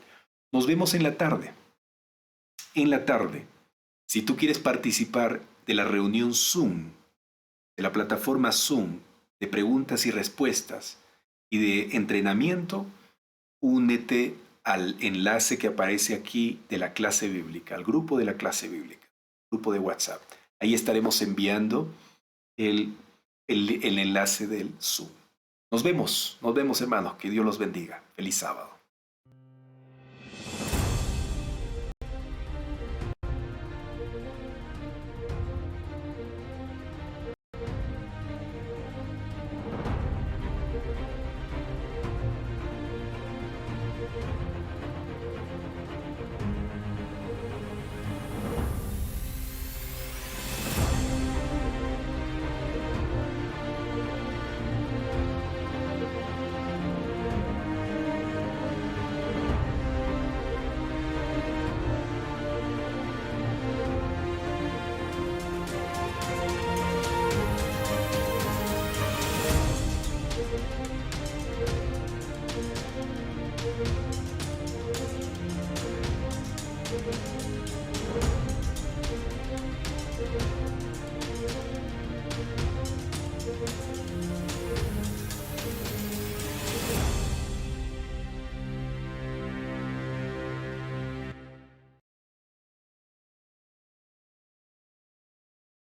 Speaker 4: Nos vemos en la tarde. En la tarde, si tú quieres participar de la reunión Zoom, de la plataforma Zoom, de preguntas y respuestas y de entrenamiento, únete al enlace que aparece aquí de la clase bíblica, al grupo de la clase bíblica, grupo de WhatsApp. Ahí estaremos enviando el enlace del Zoom. Nos vemos hermanos, que Dios los bendiga. Feliz sábado.